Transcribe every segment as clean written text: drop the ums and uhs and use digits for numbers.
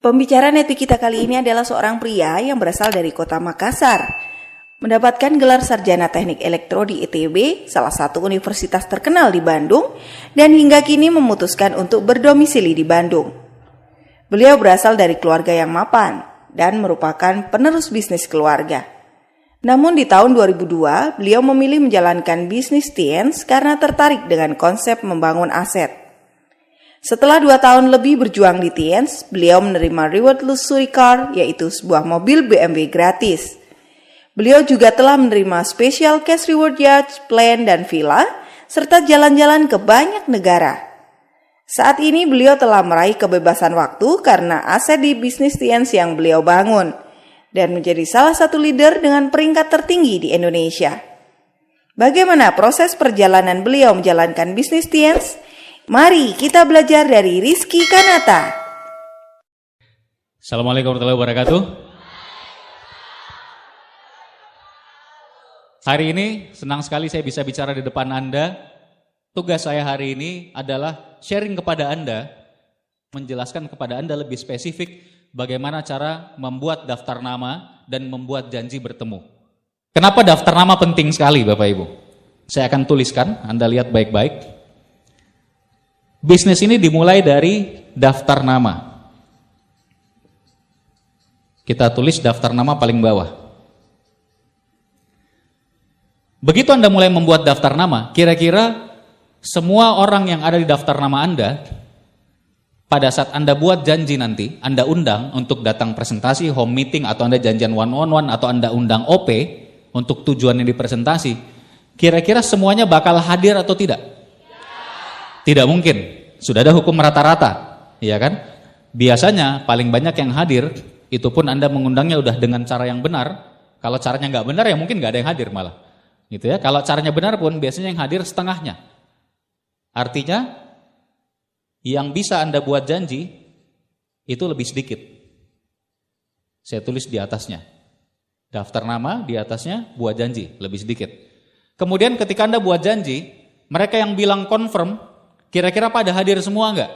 Pembicara Netpi kita kali ini adalah seorang pria yang berasal dari kota Makassar. Mendapatkan gelar sarjana teknik elektro di ITB, salah satu universitas terkenal di Bandung, dan hingga kini memutuskan untuk berdomisili di Bandung. Beliau berasal dari keluarga yang mapan dan merupakan penerus bisnis keluarga. Namun di tahun 2002, beliau memilih menjalankan bisnis Tiens karena tertarik dengan konsep membangun aset. Setelah 2 tahun lebih berjuang di Tiens, beliau menerima reward luxury car, yaitu sebuah mobil BMW gratis. Beliau juga telah menerima special cash reward yacht, plane, dan villa, serta jalan-jalan ke banyak negara. Saat ini beliau telah meraih kebebasan waktu karena aset di bisnis Tiens yang beliau bangun, dan menjadi salah satu leader dengan peringkat tertinggi di Indonesia. Bagaimana proses perjalanan beliau menjalankan bisnis Tiens? Mari kita belajar dari Rizky Kanata. Assalamualaikum warahmatullahi wabarakatuh. Hari ini senang sekali saya bisa bicara di depan Anda. Tugas saya hari ini adalah sharing kepada Anda, menjelaskan kepada Anda lebih spesifik bagaimana cara membuat daftar nama dan membuat janji bertemu. Kenapa daftar nama penting sekali Bapak Ibu? Saya akan tuliskan, Anda lihat baik-baik. Bisnis ini dimulai dari daftar nama. Kita tulis daftar nama paling bawah. Begitu Anda mulai membuat daftar nama, kira-kira semua orang yang ada di daftar nama Anda, pada saat Anda buat janji nanti, Anda undang untuk datang presentasi, home meeting, atau Anda janjian one-on-one, atau Anda undang OP untuk tujuan yang dipresentasi, kira-kira semuanya bakal hadir atau tidak? Tidak mungkin, sudah ada hukum rata-rata, ya kan? Biasanya paling banyak yang hadir, itu pun Anda mengundangnya udah dengan cara yang benar. Kalau caranya nggak benar ya mungkin nggak ada yang hadir malah, gitu ya. Kalau caranya benar pun biasanya yang hadir setengahnya. Artinya, yang bisa Anda buat janji itu lebih sedikit. Saya tulis di atasnya, daftar nama, di atasnya buat janji lebih sedikit. Kemudian ketika Anda buat janji, mereka yang bilang confirm, kira-kira pada hadir semua enggak?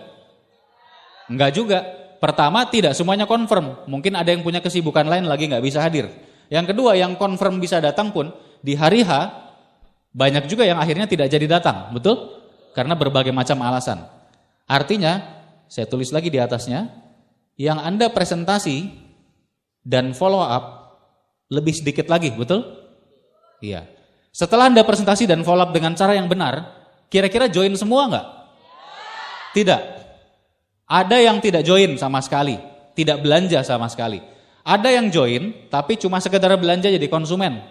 Enggak juga. Pertama, tidak semuanya confirm. Mungkin ada yang punya kesibukan lain lagi enggak bisa hadir. Yang kedua, yang confirm bisa datang pun, di hari H, banyak juga yang akhirnya tidak jadi datang. Betul? Karena berbagai macam alasan. Artinya, saya tulis lagi di atasnya, yang Anda presentasi dan follow up lebih sedikit lagi. Betul? Iya. Setelah Anda presentasi dan follow up dengan cara yang benar, kira-kira join semua enggak? Tidak. Ada yang tidak join sama sekali, tidak belanja sama sekali. Ada yang join, tapi cuma sekedar belanja jadi konsumen.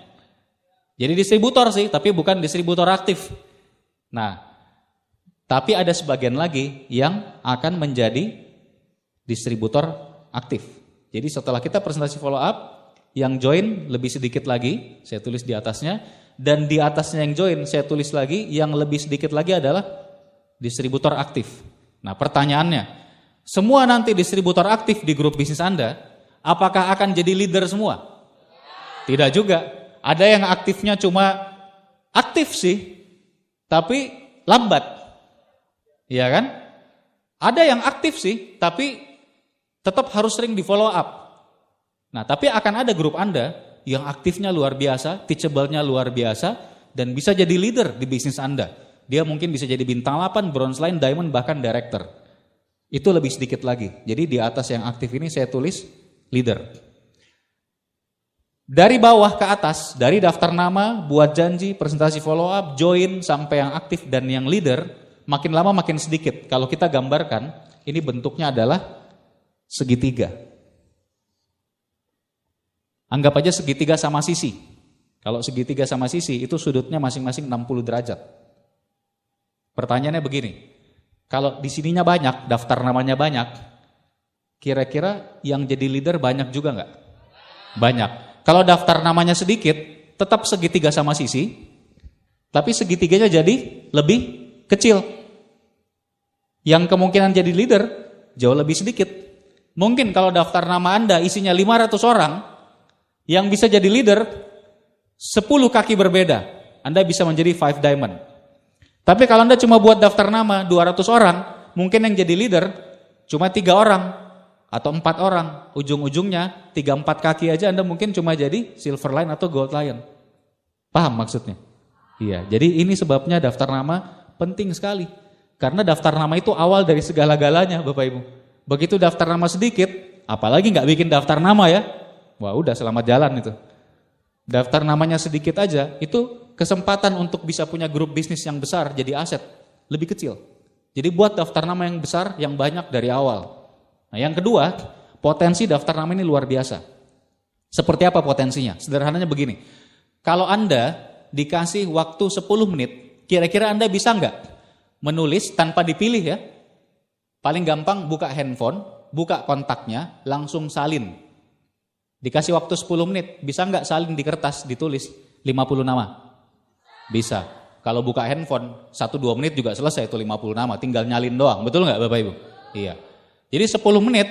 Jadi distributor sih, tapi bukan distributor aktif. Nah, tapi ada sebagian lagi yang akan menjadi distributor aktif. Jadi setelah kita presentasi follow up, yang join lebih sedikit lagi, saya tulis di atasnya. Dan di atasnya yang join, saya tulis lagi, yang lebih sedikit lagi adalah distributor aktif. Nah pertanyaannya, semua nanti distributor aktif di grup bisnis Anda, apakah akan jadi leader semua? Tidak juga. Ada yang aktifnya cuma aktif sih, tapi lambat. Iya kan? Ada yang aktif sih, tapi tetap harus sering di follow up. Nah tapi akan ada grup Anda yang aktifnya luar biasa, teachable-nya luar biasa, dan bisa jadi leader di bisnis Anda. Dia mungkin bisa jadi bintang 8, bronze line, diamond, bahkan director. Itu lebih sedikit lagi. Jadi di atas yang aktif ini saya tulis leader. Dari bawah ke atas, dari daftar nama, buat janji, presentasi follow up, join, sampai yang aktif dan yang leader, makin lama makin sedikit. Kalau kita gambarkan, ini bentuknya adalah segitiga. Anggap aja segitiga sama sisi. Kalau segitiga sama sisi, itu sudutnya masing-masing 60 derajat. Pertanyaannya begini, kalau di sininya banyak, daftar namanya banyak, kira-kira yang jadi leader banyak juga enggak? Banyak. Kalau daftar namanya sedikit, tetap segitiga sama sisi, tapi segitiganya jadi lebih kecil. Yang kemungkinan jadi leader jauh lebih sedikit. Mungkin kalau daftar nama Anda isinya 500 orang, yang bisa jadi leader 10 kaki berbeda, Anda bisa menjadi 5 diamond. Tapi kalau Anda cuma buat daftar nama 200 orang, mungkin yang jadi leader cuma 3 orang. atau 4 orang, ujung-ujungnya 3-4 kaki aja Anda mungkin cuma jadi silver lion atau gold lion. Paham maksudnya? Iya, jadi ini sebabnya daftar nama penting sekali. Karena daftar nama itu awal dari segala-galanya Bapak Ibu. Begitu daftar nama sedikit, apalagi nggak bikin daftar nama ya, wah udah selamat jalan itu. Daftar namanya sedikit aja, itu kesempatan untuk bisa punya grup bisnis yang besar jadi aset lebih kecil. Jadi buat daftar nama yang besar, yang banyak dari awal. Nah yang kedua, potensi daftar nama ini luar biasa. Seperti apa potensinya? Sederhananya begini, kalau Anda dikasih waktu 10 menit, kira-kira Anda bisa nggak menulis tanpa dipilih ya? Paling gampang buka handphone, buka kontaknya, langsung salin. Dikasih waktu 10 menit, bisa nggak salin di kertas, ditulis 50 nama? Bisa. Kalau buka handphone, 1-2 menit juga selesai itu 50 nama, tinggal nyalin doang. Betul nggak Bapak Ibu? Iya. Jadi 10 menit,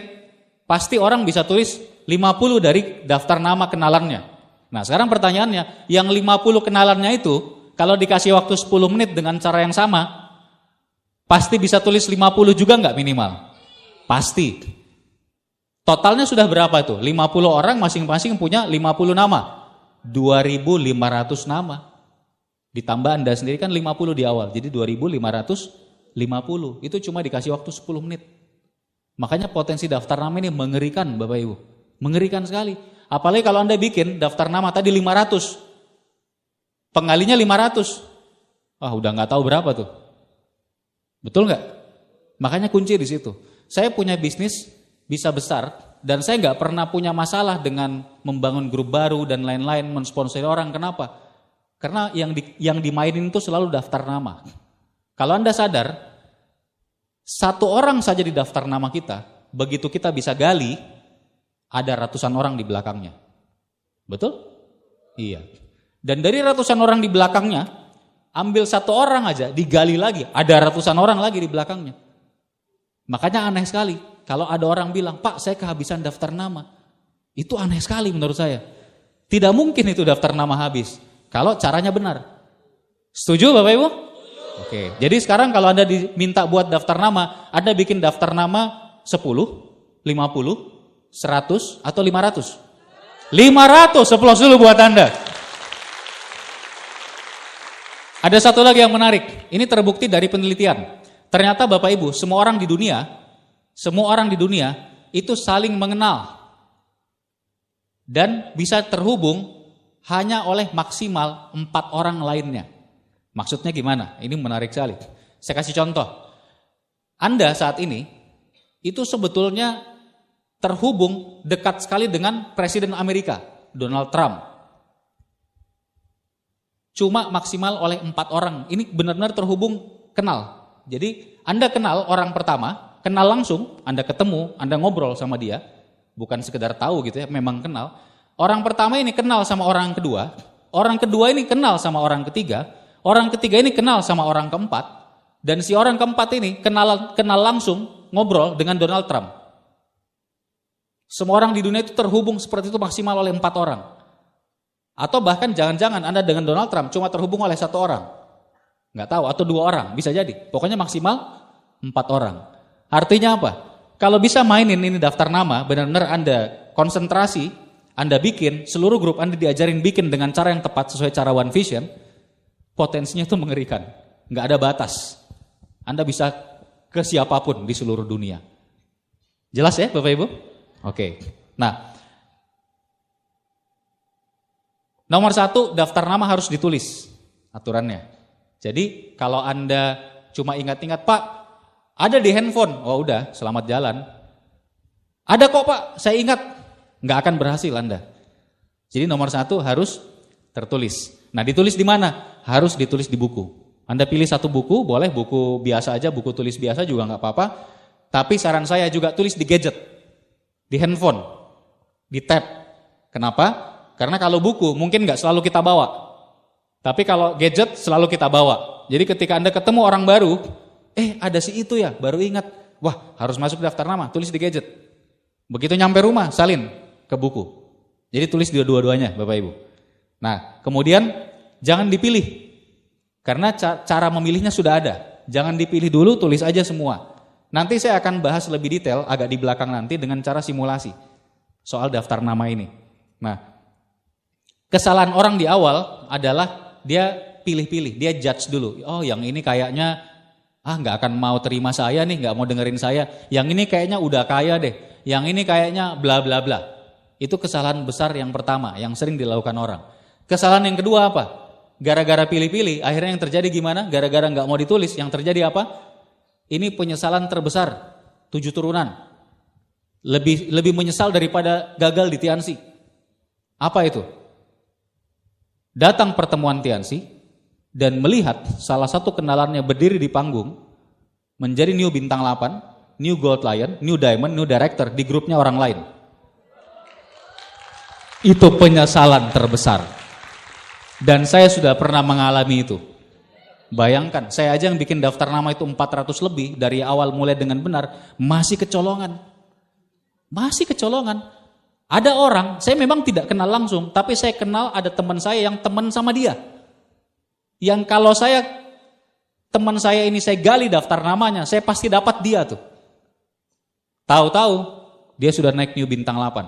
pasti orang bisa tulis 50 dari daftar nama kenalannya. Nah sekarang pertanyaannya, yang 50 kenalannya itu, kalau dikasih waktu 10 menit dengan cara yang sama, pasti bisa tulis 50 juga nggak minimal? Pasti. Totalnya sudah berapa tuh? 50 orang masing-masing punya 50 nama. 2.500 nama. Ditambah Anda sendiri kan 50 di awal, jadi 2.550. Itu cuma dikasih waktu 10 menit. Makanya potensi daftar nama ini mengerikan Bapak Ibu. Mengerikan sekali. Apalagi kalau Anda bikin daftar nama tadi 500. Pengalinya 500. Wah udah nggak tahu berapa tuh. Betul nggak? Makanya kunci di situ. Saya punya bisnis bisa besar dan saya nggak pernah punya masalah dengan membangun grup baru dan lain-lain, mensponsori orang. Kenapa? Karena yang dimainin itu selalu daftar nama. Kalau Anda sadar, 1 orang saja di daftar nama kita, begitu kita bisa gali, ada ratusan orang di belakangnya. Betul? Iya. Dan dari ratusan orang di belakangnya, ambil 1 orang aja, digali lagi, ada ratusan orang lagi di belakangnya. Makanya aneh sekali, kalau ada orang bilang, Pak saya kehabisan daftar nama. Itu aneh sekali menurut saya. Tidak mungkin itu daftar nama habis, kalau caranya benar. Setuju Bapak Ibu? Oke, jadi sekarang kalau Anda diminta buat daftar nama, Anda bikin daftar nama 10, 50, 100, atau 500? 500, applause dulu buat Anda. Ada satu lagi yang menarik, ini terbukti dari penelitian. Ternyata Bapak Ibu, semua orang di dunia itu saling mengenal dan bisa terhubung hanya oleh maksimal 4 orang lainnya. Maksudnya gimana? Ini menarik sekali. Saya kasih contoh. Anda saat ini itu sebetulnya terhubung dekat sekali dengan Presiden Amerika, Donald Trump. Cuma maksimal oleh 4 orang. Ini benar-benar terhubung, kenal. Jadi Anda kenal orang pertama, kenal langsung, Anda ketemu, Anda ngobrol sama dia. Bukan sekedar tahu gitu ya, memang kenal. Orang pertama ini kenal sama orang kedua ini kenal sama orang ketiga ini kenal sama orang keempat, dan si orang keempat ini kenal langsung ngobrol dengan Donald Trump. Semua orang di dunia itu terhubung seperti itu maksimal oleh 4 orang. Atau bahkan jangan-jangan Anda dengan Donald Trump cuma terhubung oleh 1 orang. Nggak tahu, atau 2 orang, bisa jadi. Pokoknya maksimal 4 orang. Artinya apa? Kalau bisa mainin ini daftar nama, benar-benar Anda konsentrasi, Anda bikin, seluruh grup Anda diajarin bikin dengan cara yang tepat sesuai cara One Vision, potensinya itu mengerikan, nggak ada batas. Anda bisa ke siapapun di seluruh dunia. Jelas ya Bapak Ibu? Oke. Nah, nomor 1, daftar nama harus ditulis aturannya. Jadi kalau Anda cuma ingat-ingat, Pak, ada di handphone, oh udah, selamat jalan. Ada kok Pak, saya ingat, nggak akan berhasil Anda. Jadi nomor 1 harus tertulis. Nah ditulis di mana? Harus ditulis di buku. Anda pilih 1 buku, boleh buku biasa aja, buku tulis biasa juga nggak apa-apa. Tapi saran saya juga tulis di gadget, di handphone, di tab. Kenapa? Karena kalau buku mungkin nggak selalu kita bawa. Tapi kalau gadget selalu kita bawa. Jadi ketika Anda ketemu orang baru, ada si itu ya, baru ingat. Wah harus masuk daftar nama, tulis di gadget. Begitu nyampe rumah, salin ke buku. Jadi tulis dua-duanya Bapak Ibu. Nah, kemudian jangan dipilih. Karena cara memilihnya sudah ada. Jangan dipilih dulu, tulis aja semua. Nanti saya akan bahas lebih detail agak di belakang nanti dengan cara simulasi soal daftar nama ini. Nah, kesalahan orang di awal adalah dia pilih-pilih, dia judge dulu. Oh, yang ini kayaknya nggak akan mau terima saya nih, nggak mau dengerin saya. Yang ini kayaknya udah kaya deh. Yang ini kayaknya bla bla bla. Itu kesalahan besar yang pertama yang sering dilakukan orang. Kesalahan yang kedua apa? Gara-gara pilih-pilih, akhirnya yang terjadi gimana? Gara-gara nggak mau ditulis, yang terjadi apa? Ini penyesalan terbesar 7 turunan. Lebih menyesal daripada gagal di Tiansi. Apa itu? Datang pertemuan Tiansi dan melihat salah satu kenalannya berdiri di panggung menjadi new bintang 8, new gold lion, new diamond, new director di grupnya orang lain. Itu penyesalan terbesar. Dan saya sudah pernah mengalami itu. Bayangkan, saya aja yang bikin daftar nama itu 400 lebih dari awal mulai dengan benar, masih kecolongan. Masih kecolongan. Ada orang, saya memang tidak kenal langsung, tapi saya kenal ada teman saya yang teman sama dia. Yang kalau teman saya ini saya gali daftar namanya, saya pasti dapat dia tuh. Tahu-tahu dia sudah naik new bintang 8.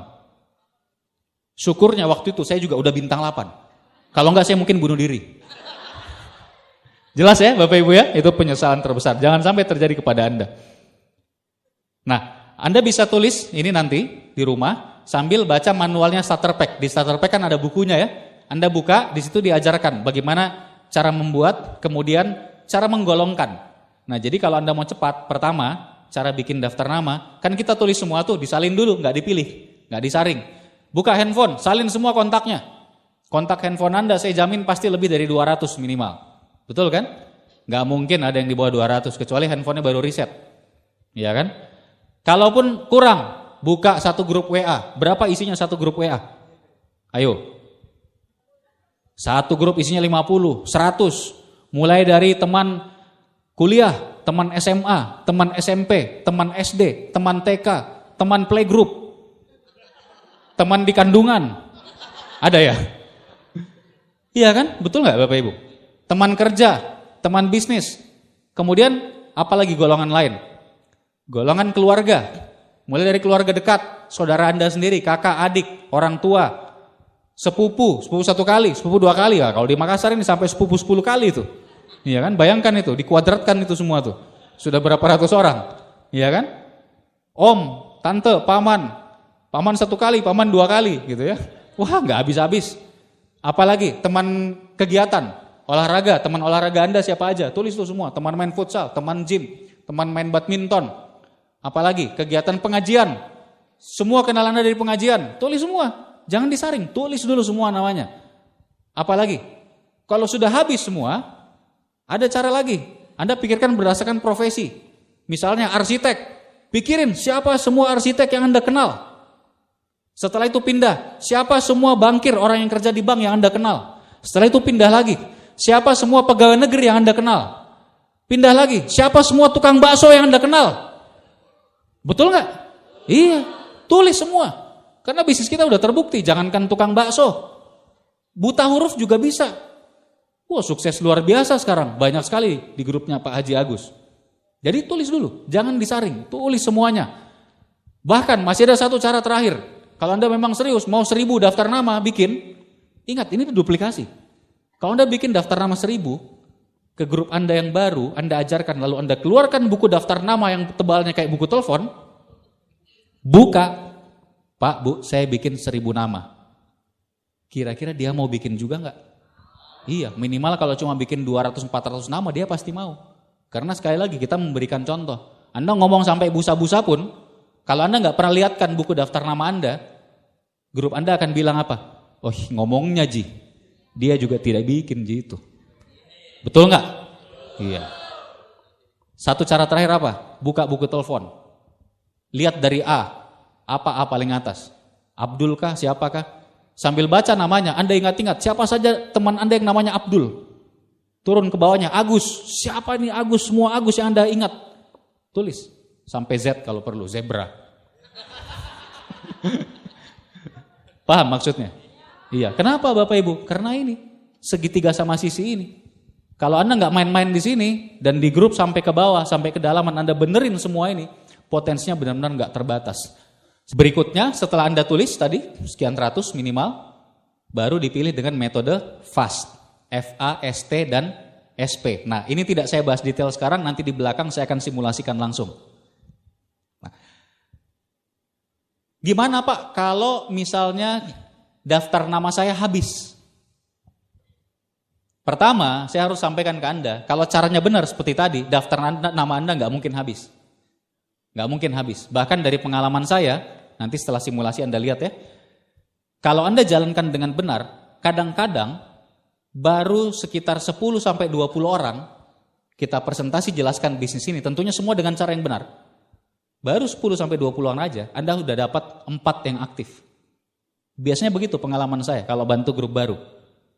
Syukurnya waktu itu saya juga udah bintang 8. Kalau enggak saya mungkin bunuh diri. Jelas ya Bapak Ibu ya, itu penyesalan terbesar. Jangan sampai terjadi kepada Anda. Nah, Anda bisa tulis ini nanti di rumah sambil baca manualnya starter pack. Di starter pack kan ada bukunya ya. Anda buka, di situ diajarkan bagaimana cara membuat, kemudian cara menggolongkan. Nah, jadi kalau Anda mau cepat, pertama, cara bikin daftar nama, kan kita tulis semua tuh, disalin dulu, nggak dipilih, nggak disaring. Buka handphone, salin semua kontaknya. Kontak handphone Anda saya jamin pasti lebih dari 200 minimal. Betul kan? Nggak mungkin ada yang di bawah 200 kecuali handphonenya baru reset. Iya kan? Kalaupun kurang, buka satu grup WA. Berapa isinya satu grup WA? Ayo. Satu grup isinya 50, 100. Mulai dari teman kuliah, teman SMA, teman SMP, teman SD, teman TK, teman playgroup, teman di kandungan. Ada ya? Iya kan? Betul nggak Bapak Ibu? Teman kerja, teman bisnis, kemudian apalagi golongan lain? Golongan keluarga, mulai dari keluarga dekat, saudara Anda sendiri, kakak, adik, orang tua, sepupu 1 kali, sepupu 2 kali. Ya, kalau di Makassar ini sampai sepupu 10 kali itu. Iya kan? Bayangkan itu, dikuadratkan itu semua tuh. Sudah berapa ratus orang. Iya kan? Om, tante, paman 1 kali, paman 2 kali gitu ya. Wah, nggak habis-habis. Apalagi teman kegiatan, olahraga, teman olahraga Anda siapa aja? Tulis tuh semua, teman main futsal, teman gym, teman main badminton. Apalagi kegiatan pengajian. Semua kenal Anda dari pengajian, tulis semua. Jangan disaring, tulis dulu semua namanya. Apalagi kalau sudah habis semua, ada cara lagi. Anda pikirkan berdasarkan profesi. Misalnya arsitek, pikirin siapa semua arsitek yang Anda kenal. Setelah itu pindah, siapa semua bankir orang yang kerja di bank yang Anda kenal. Setelah itu pindah lagi, siapa semua pegawai negeri yang Anda kenal. Pindah lagi, siapa semua tukang bakso yang Anda kenal. Betul nggak? Iya, tulis semua. Karena bisnis kita udah terbukti, jangankan tukang bakso. Buta huruf juga bisa. Wah, sukses luar biasa sekarang, banyak sekali di grupnya Pak Haji Agus. Jadi tulis dulu, jangan disaring, tulis semuanya. Bahkan masih ada satu cara terakhir. Kalau Anda memang serius, mau 1000 daftar nama bikin, ingat ini duplikasi. Kalau Anda bikin daftar nama 1000, ke grup Anda yang baru, Anda ajarkan, lalu Anda keluarkan buku daftar nama yang tebalnya kayak buku telepon, buka, Pak, Bu, saya bikin 1000 nama. Kira-kira dia mau bikin juga nggak? Iya, minimal kalau cuma bikin 200-400 nama, dia pasti mau. Karena sekali lagi kita memberikan contoh. Anda ngomong sampai busa-busa pun, kalau Anda nggak pernah lihatkan buku daftar nama Anda, grup Anda akan bilang apa? Oh, ngomongnya Ji, dia juga tidak bikin Ji itu. Betul nggak? Iya. Satu cara terakhir apa? Buka buku telepon. Lihat dari A, apa paling atas? Abdul kah? Siapakah? Sambil baca namanya, Anda ingat-ingat siapa saja teman Anda yang namanya Abdul. Turun ke bawahnya, Agus. Siapa ini Agus? Semua Agus yang Anda ingat. Tulis. Sampai Z kalau perlu, zebra. Paham maksudnya? Iya. Kenapa Bapak Ibu? Karena ini segitiga sama sisi ini. Kalau Anda nggak main-main di sini dan di grup sampai ke bawah, sampai ke dalaman, Anda benerin semua ini, potensinya benar-benar nggak terbatas. Berikutnya setelah Anda tulis tadi, sekian ratus minimal, baru dipilih dengan metode FAST, F-A-S-T dan SP. Nah ini tidak saya bahas detail sekarang, nanti di belakang saya akan simulasikan langsung. Nah, gimana Pak kalau misalnya daftar nama saya habis? Pertama, saya harus sampaikan ke Anda, kalau caranya benar seperti tadi, daftar nama Anda nggak mungkin habis. Nggak mungkin habis. Bahkan dari pengalaman saya, nanti setelah simulasi Anda lihat ya, kalau Anda jalankan dengan benar, kadang-kadang baru sekitar 10-20 orang kita presentasi jelaskan bisnis ini, tentunya semua dengan cara yang benar. Baru 10-20 orang aja, Anda sudah dapat 4 yang aktif. Biasanya begitu pengalaman saya kalau bantu grup baru.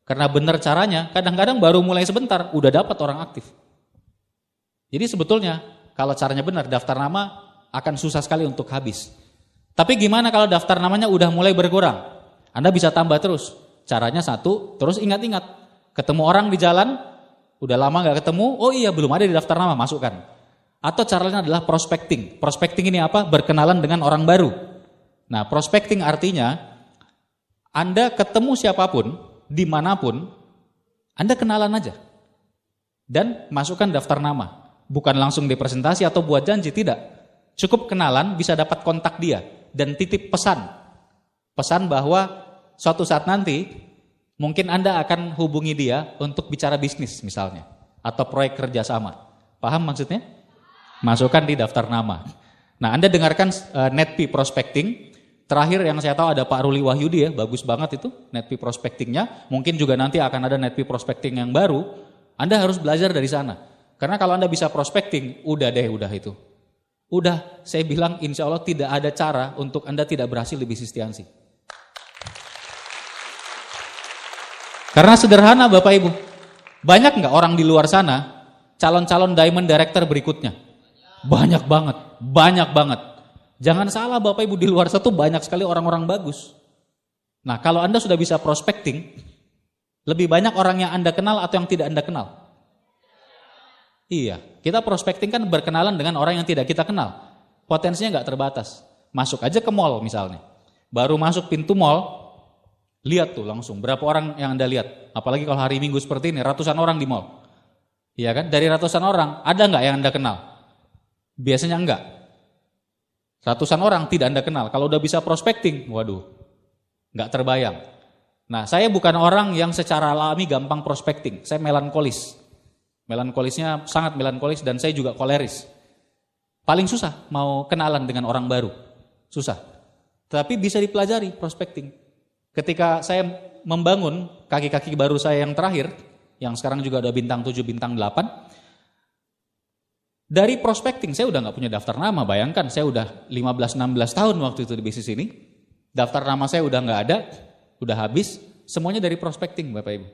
Karena benar caranya, kadang-kadang baru mulai sebentar, udah dapat orang aktif. Jadi sebetulnya, kalau caranya benar, daftar nama akan susah sekali untuk habis. Tapi gimana kalau daftar namanya udah mulai berkurang? Anda bisa tambah terus. Caranya satu, terus ingat-ingat. Ketemu orang di jalan, udah lama gak ketemu, oh iya belum ada di daftar nama, masukkan. Atau caranya adalah prospecting. Prospecting ini apa? Berkenalan dengan orang baru. Nah, prospecting artinya, Anda ketemu siapapun, dimanapun, Anda kenalan aja. Dan masukkan daftar nama. Bukan langsung dipresentasi atau buat janji, tidak. Cukup kenalan, bisa dapat kontak dia. Dan titip pesan. Pesan bahwa suatu saat nanti, mungkin Anda akan hubungi dia untuk bicara bisnis misalnya. Atau proyek kerjasama. Paham maksudnya? Masukkan di daftar nama. Nah, Anda dengarkan NetP Prospecting. Terakhir yang saya tahu ada Pak Ruli Wahyudi ya, bagus banget itu NetP Prospectingnya. Mungkin juga nanti akan ada NetP Prospecting yang baru. Anda harus belajar dari sana. Karena kalau Anda bisa prospecting, udah deh, udah itu. Udah, saya bilang insya Allah tidak ada cara untuk Anda tidak berhasil di bisnis Tiansi. Karena sederhana Bapak Ibu, banyak nggak orang di luar sana calon-calon diamond director berikutnya? Banyak banget. Jangan salah Bapak Ibu, di luar sana tuh banyak sekali orang-orang bagus. Nah kalau Anda sudah bisa prospecting, lebih banyak orang yang Anda kenal atau yang tidak Anda kenal? Iya, kita prospecting kan berkenalan dengan orang yang tidak kita kenal. Potensinya nggak terbatas. Masuk aja ke mall misalnya. Baru masuk pintu mall, lihat tuh langsung berapa orang yang Anda lihat. Apalagi kalau hari Minggu seperti ini, ratusan orang di mall. Iya kan? Dari ratusan orang, ada nggak yang Anda kenal? Biasanya enggak. Ratusan orang tidak Anda kenal. Kalau udah bisa prospecting, waduh, nggak terbayang. Nah, saya bukan orang yang secara alami gampang prospecting. Saya melankolis. Melankolisnya sangat melankolis dan saya juga koleris. Paling susah mau kenalan dengan orang baru. Susah. Tapi bisa dipelajari prospecting. Ketika saya membangun kaki-kaki baru saya yang terakhir, yang sekarang juga ada bintang 7, bintang 8, dari prospecting, saya udah nggak punya daftar nama, bayangkan saya udah 15-16 tahun waktu itu di bisnis ini, daftar nama saya udah nggak ada, udah habis, semuanya dari prospecting Bapak Ibu.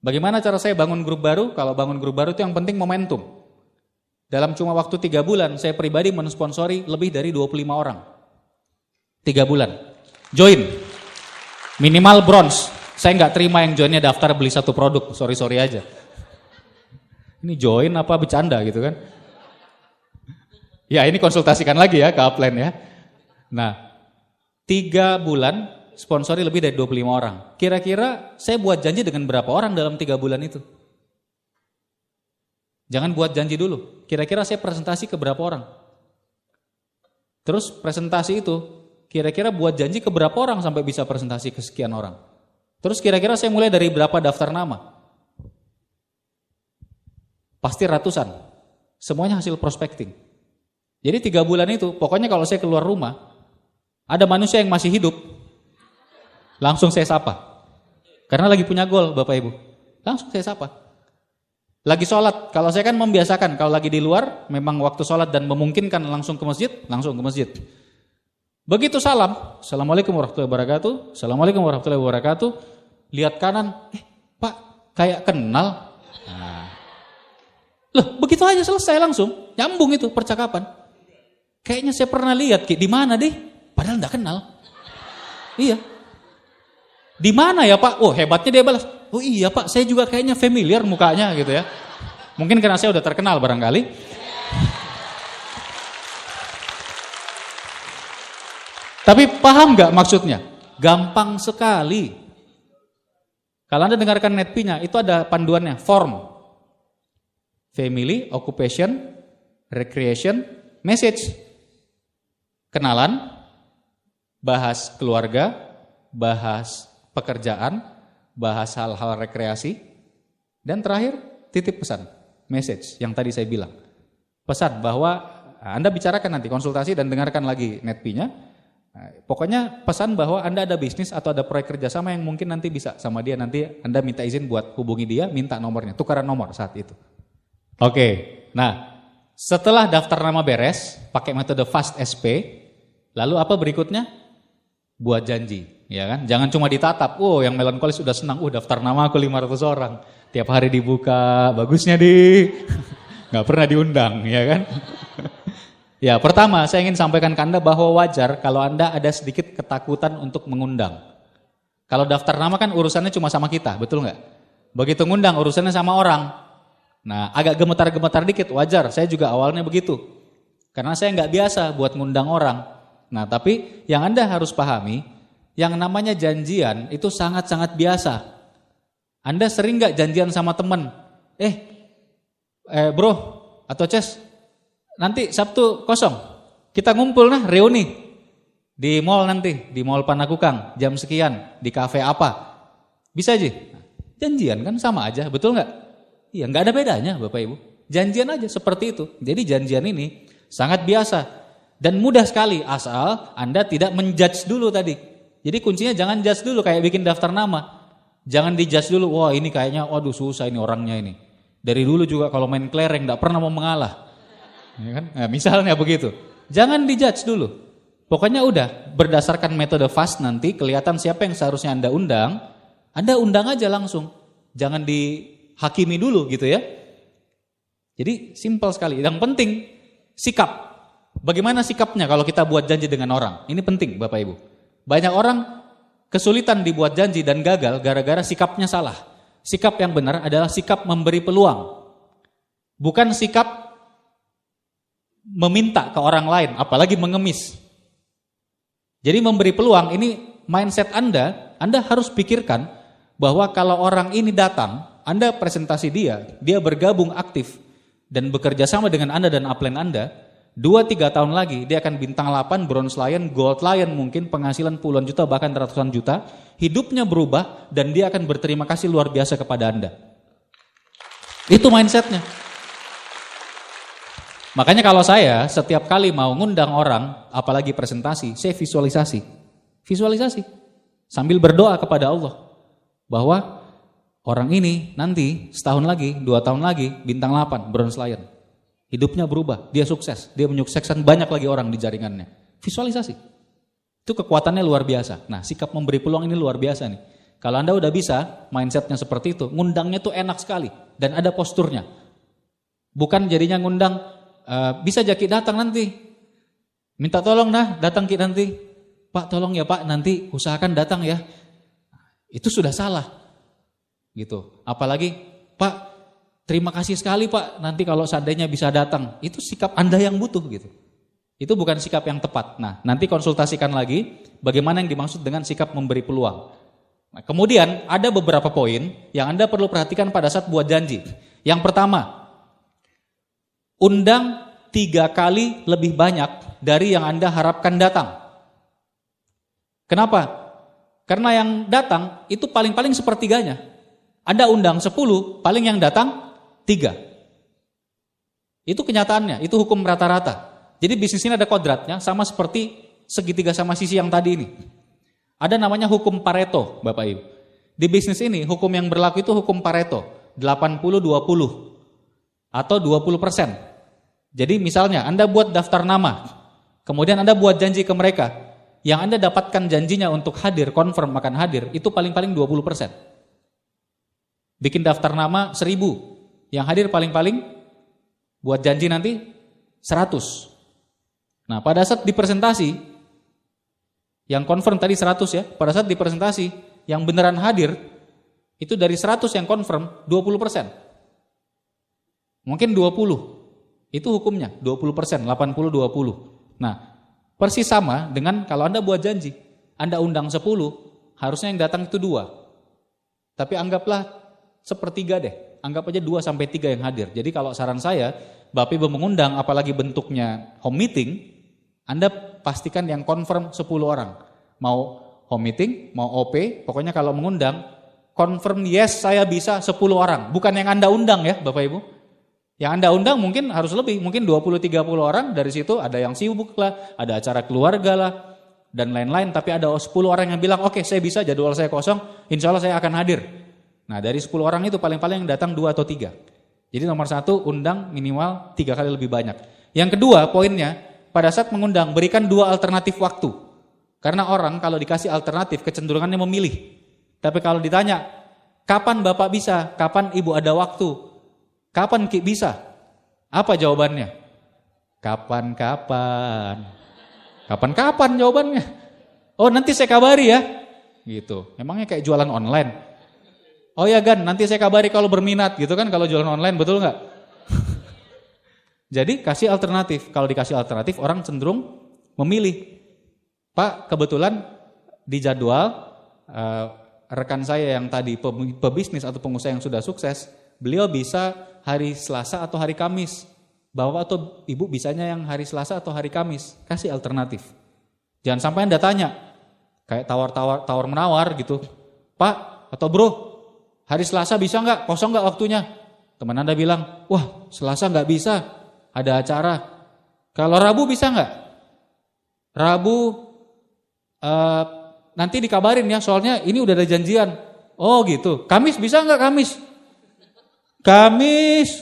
Bagaimana cara saya bangun grup baru? Kalau bangun grup baru itu yang penting momentum. Dalam cuma waktu 3 bulan, saya pribadi mensponsori lebih dari 25 orang. 3 bulan. Join. Minimal bronze. Saya nggak terima yang joinnya daftar beli satu produk, sorry aja. Ini join apa bercanda gitu kan? Ya ini konsultasikan lagi ya ke upline ya. Nah 3 bulan sponsori lebih dari 25 orang. Kira-kira saya buat janji dengan berapa orang dalam 3 bulan itu? Jangan buat janji dulu. Kira-kira saya presentasi ke berapa orang? Terus presentasi itu, kira-kira buat janji ke berapa orang sampai bisa presentasi ke sekian orang? Terus kira-kira saya mulai dari berapa daftar nama? Pasti ratusan. Semuanya hasil prospecting. Jadi 3 bulan itu, pokoknya kalau saya keluar rumah, ada manusia yang masih hidup, langsung saya sapa. Karena lagi punya goal Bapak Ibu. Langsung saya sapa. Lagi sholat, kalau saya kan membiasakan, kalau lagi di luar, memang waktu sholat dan memungkinkan langsung ke masjid, langsung ke masjid. Begitu salam, Assalamualaikum warahmatullahi wabarakatuh, Assalamualaikum warahmatullahi wabarakatuh, lihat kanan, Pak, kayak kenal. Nah. Loh, begitu aja selesai langsung, nyambung itu percakapan. Kayaknya saya pernah lihat, di mana deh? Padahal enggak kenal. Iya. Di mana ya Pak? Oh hebatnya dia balas. oh iya Pak, saya juga kayaknya familiar mukanya gitu ya. Mungkin karena saya udah terkenal barangkali. Tapi paham nggak maksudnya? Gampang sekali. Kalau Anda dengarkan netpi-nya, itu ada panduannya, form. Family, occupation, recreation, message. Kenalan, bahas keluarga, bahas pekerjaan, bahas hal-hal rekreasi, dan terakhir titip pesan, message yang tadi saya bilang. Pesan bahwa Anda bicarakan nanti, konsultasi dan dengarkan lagi netpi-nya. Pokoknya pesan bahwa Anda ada bisnis atau ada proyek kerjasama yang mungkin nanti bisa sama dia, nanti Anda minta izin buat hubungi dia, minta nomornya, tukaran nomor saat itu. Oke, nah setelah daftar nama beres, pakai metode Fast SP, lalu apa berikutnya? Buat janji, ya kan? Jangan cuma ditatap, yang melankolis sudah senang, daftar nama aku 500 orang. Tiap hari dibuka, bagusnya nggak pernah diundang, ya kan? Ya, pertama saya ingin sampaikan ke Anda bahwa wajar kalau Anda ada sedikit ketakutan untuk mengundang. Kalau daftar nama kan urusannya cuma sama kita, betul nggak? Begitu ngundang urusannya sama orang. Nah, agak gemetar-gemetar dikit, wajar. Saya juga awalnya begitu. Karena saya nggak biasa buat ngundang orang. Nah, tapi yang Anda harus pahami, yang namanya janjian itu sangat-sangat biasa. Anda sering nggak janjian sama teman? Bro atau Ces, nanti Sabtu kosong, kita ngumpul reuni di mall nanti, di mall Panakukang, jam sekian, di kafe apa. Bisa aja, janjian kan sama aja, betul nggak? Iya, nggak ada bedanya Bapak Ibu. Janjian aja seperti itu. Jadi janjian ini sangat biasa dan mudah sekali asal Anda tidak menjudge dulu tadi. Jadi kuncinya jangan judge dulu kayak bikin daftar nama. Jangan dijudge dulu, wah ini kayaknya waduh susah ini orangnya ini. Dari dulu juga kalau main kelereng nggak pernah mau mengalah. Ya kan? Nah, misalnya begitu. Jangan dijudge dulu. Pokoknya udah berdasarkan metode fast nanti kelihatan siapa yang seharusnya Anda undang aja langsung. Jangan dihakimi dulu gitu ya. Jadi simpel sekali. Yang penting sikap. Bagaimana sikapnya kalau kita buat janji dengan orang? Ini penting Bapak Ibu. Banyak orang kesulitan dibuat janji dan gagal gara-gara sikapnya salah. Sikap yang benar adalah sikap memberi peluang. Bukan sikap meminta ke orang lain, apalagi mengemis. Jadi memberi peluang ini mindset Anda harus pikirkan bahwa kalau orang ini datang, Anda presentasi dia bergabung aktif dan bekerja sama dengan Anda dan upline Anda, 2-3 tahun lagi dia akan bintang 8, bronze lion, gold lion mungkin penghasilan puluhan juta bahkan ratusan juta, hidupnya berubah dan dia akan berterima kasih luar biasa kepada Anda. Itu mindsetnya. Makanya kalau saya setiap kali mau ngundang orang, apalagi presentasi, saya visualisasi sambil berdoa kepada Allah bahwa orang ini nanti setahun lagi, 2 tahun lagi bintang 8, bronze lion. Hidupnya berubah, dia sukses, dia menyukseskan banyak lagi orang di jaringannya. Visualisasi. Itu kekuatannya luar biasa. Nah, sikap memberi peluang ini luar biasa nih. Kalau Anda udah bisa mindsetnya seperti itu, ngundangnya tuh enak sekali dan ada posturnya. Bukan jadinya ngundang, bisa Jaki datang nanti. Minta tolong datang Ki nanti. Pak tolong ya Pak, nanti usahakan datang ya. Itu sudah salah. Gitu. Apalagi, Pak terima kasih sekali Pak, nanti kalau seandainya bisa datang. Itu sikap Anda yang butuh gitu. Itu bukan sikap yang tepat. Nah, nanti konsultasikan lagi bagaimana yang dimaksud dengan sikap memberi peluang. Nah, kemudian ada beberapa poin yang Anda perlu perhatikan pada saat buat janji. Yang pertama, undang 3 kali lebih banyak dari yang Anda harapkan datang. Kenapa? Karena yang datang itu paling-paling sepertiganya. Anda undang 10, paling yang datang 3. Itu kenyataannya, itu hukum rata-rata. Jadi bisnis ini ada kodratnya sama seperti segitiga sama sisi yang tadi ini. Ada namanya hukum Pareto, Bapak Ibu. Di bisnis ini hukum yang berlaku itu hukum Pareto, 80-20 atau 20%. Jadi misalnya Anda buat daftar nama, kemudian Anda buat janji ke mereka, yang Anda dapatkan janjinya untuk hadir, confirm akan hadir, itu paling-paling 20%. Bikin daftar nama 1000, yang hadir paling-paling buat janji nanti 100. Nah, pada saat di presentasi, yang confirm tadi 100 ya, pada saat di presentasi, yang beneran hadir, Itu dari 100 yang confirm, 20%. Mungkin 20. Itu hukumnya, 20%, 80-20. Nah, persis sama dengan kalau Anda buat janji. Anda undang 10, harusnya yang datang itu 2. Tapi anggaplah sepertiga deh. Anggap aja 2-3 yang hadir. Jadi kalau saran saya, Bapak Ibu mengundang apalagi bentuknya home meeting, Anda pastikan yang confirm 10 orang. Mau home meeting, mau OP, pokoknya kalau mengundang, confirm yes saya bisa 10 orang. Bukan yang Anda undang ya Bapak Ibu. Yang Anda undang mungkin harus lebih, mungkin 20-30 orang, dari situ ada yang sibuk lah, ada acara keluarga lah, dan lain-lain. Tapi ada 10 orang yang bilang, oke saya bisa, jadwal saya kosong, insya Allah saya akan hadir. Nah dari 10 orang itu paling-paling yang datang 2 atau 3. Jadi nomor 1, undang minimal 3 kali lebih banyak. Yang kedua poinnya, pada saat mengundang berikan 2 alternatif waktu. Karena orang kalau dikasih alternatif kecenderungannya memilih. Tapi kalau ditanya, kapan Bapak bisa, kapan Ibu ada waktu, kapan Ki bisa, apa jawabannya? Kapan-kapan. Kapan-kapan jawabannya. Oh nanti saya kabari ya. Gitu. Emangnya kayak jualan online. Oh ya Gan, nanti saya kabari kalau berminat gitu kan kalau jualan online, betul nggak? Jadi kasih alternatif. Kalau dikasih alternatif orang cenderung memilih. Pak kebetulan di jadwal rekan saya yang tadi pebisnis atau pengusaha yang sudah sukses, beliau bisa hari Selasa atau hari Kamis. Bapak atau Ibu bisanya yang hari Selasa atau hari Kamis. Kasih alternatif. Jangan sampai Anda tanya kayak tawar menawar gitu. Pak atau Bro, hari Selasa bisa nggak? Kosong nggak waktunya? Teman Anda bilang, wah Selasa nggak bisa, ada acara. Kalau Rabu bisa nggak? Rabu nanti dikabarin ya, soalnya ini udah ada janjian. Oh gitu. Kamis bisa nggak Kamis? Kamis,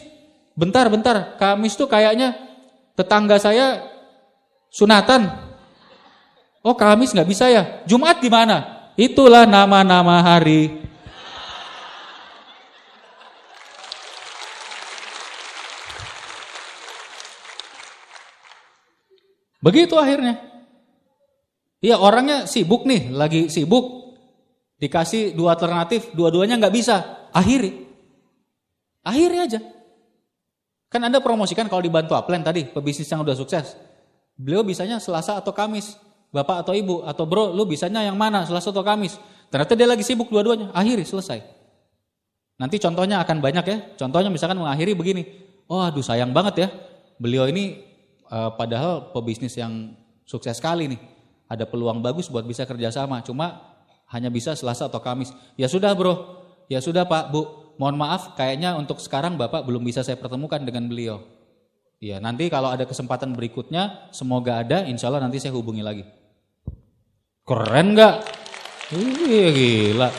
bentar. Kamis tuh kayaknya tetangga saya sunatan. Oh Kamis nggak bisa ya? Jumat gimana? Itulah nama-nama hari. Begitu akhirnya. Iya orangnya sibuk nih, lagi sibuk. Dikasih 2 alternatif, dua-duanya nggak bisa. Akhiri aja. Kan Anda promosikan kalau dibantu upline tadi, pebisnis yang udah sukses. Beliau bisanya Selasa atau Kamis. Bapak atau Ibu atau Bro, lu bisanya yang mana? Selasa atau Kamis? Ternyata dia lagi sibuk dua-duanya. Akhiri, selesai. Nanti contohnya akan banyak ya. Contohnya misalkan mengakhiri begini. Oh aduh sayang banget ya. Beliau ini padahal pebisnis yang sukses sekali nih. Ada peluang bagus buat bisa kerjasama. Cuma hanya bisa Selasa atau Kamis. Ya sudah Bro. Ya sudah Pak, Bu. Mohon maaf kayaknya untuk sekarang Bapak belum bisa saya pertemukan dengan beliau. Ya nanti kalau ada kesempatan berikutnya, semoga ada, insya Allah nanti saya hubungi lagi. Keren gak? Gila.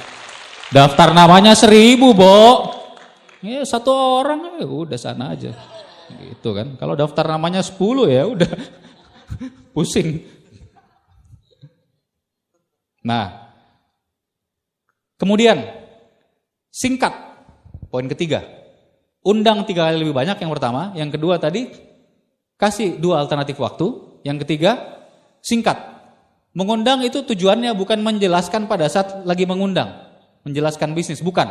Daftar namanya 1000 Bo. Ya 1 orang ya udah sana aja. Gitu kan. Kalau daftar namanya 10 ya udah pusing. Nah. Kemudian singkat. Poin ketiga. Undang 3 kali lebih banyak yang pertama, yang kedua tadi kasih 2 alternatif waktu, yang ketiga singkat. Mengundang itu tujuannya bukan menjelaskan pada saat lagi mengundang, menjelaskan bisnis, bukan.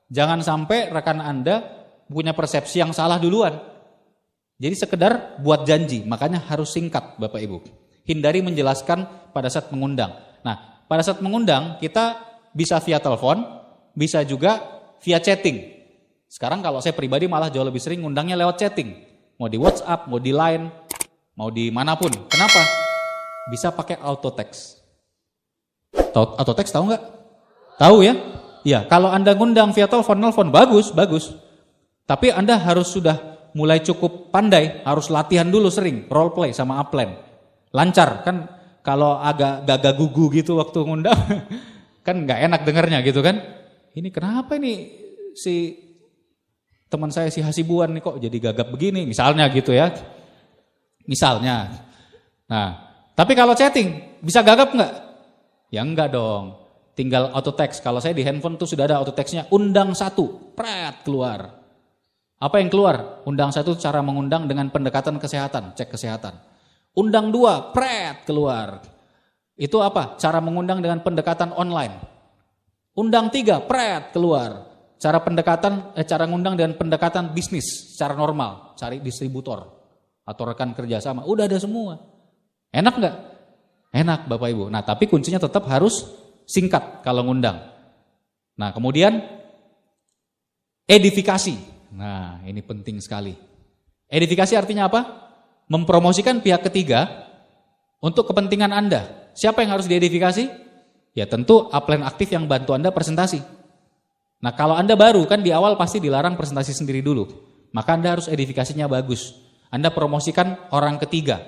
Jangan sampai rekan Anda punya persepsi yang salah duluan. Jadi sekedar buat janji, makanya harus singkat Bapak Ibu. Hindari menjelaskan pada saat mengundang. Nah, pada saat mengundang kita bisa via telepon, bisa juga via chatting. Sekarang kalau saya pribadi malah jauh lebih sering ngundangnya lewat chatting. Mau di WhatsApp, mau di Line, mau di manapun. Kenapa? Bisa pakai auto text. Auto text tahu nggak? Tahu ya? Iya, kalau Anda ngundang via telepon bagus. Tapi Anda harus sudah mulai cukup pandai, harus latihan dulu sering, role play sama upline. Lancar kan kalau agak gagah gugu gitu waktu ngundang kan nggak enak dengarnya gitu kan. Ini kenapa ini si teman saya si Hasibuan nih kok jadi gagap begini misalnya gitu ya. Misalnya. Nah, tapi kalau chatting bisa gagap nggak? Ya enggak dong. Tinggal auto text. Kalau saya di handphone tuh sudah ada auto textnya. Undang 1, pret keluar. Apa yang keluar? Undang 1 cara mengundang dengan pendekatan kesehatan, cek kesehatan. Undang 2, pret keluar. Itu apa? Cara mengundang dengan pendekatan online. Undang 3, pret, keluar. Cara ngundang dan pendekatan bisnis secara normal, cari distributor atau rekan kerjasama, udah ada semua. Enak nggak? Enak Bapak Ibu. Nah tapi kuncinya tetap harus singkat kalau ngundang. Nah kemudian edifikasi. Nah ini penting sekali. Edifikasi artinya apa? Mempromosikan pihak ketiga untuk kepentingan Anda. Siapa yang harus diedifikasi? Ya tentu upline aktif yang bantu Anda presentasi. Nah kalau Anda baru kan di awal pasti dilarang presentasi sendiri dulu. Maka Anda harus edifikasinya bagus. Anda promosikan orang ketiga.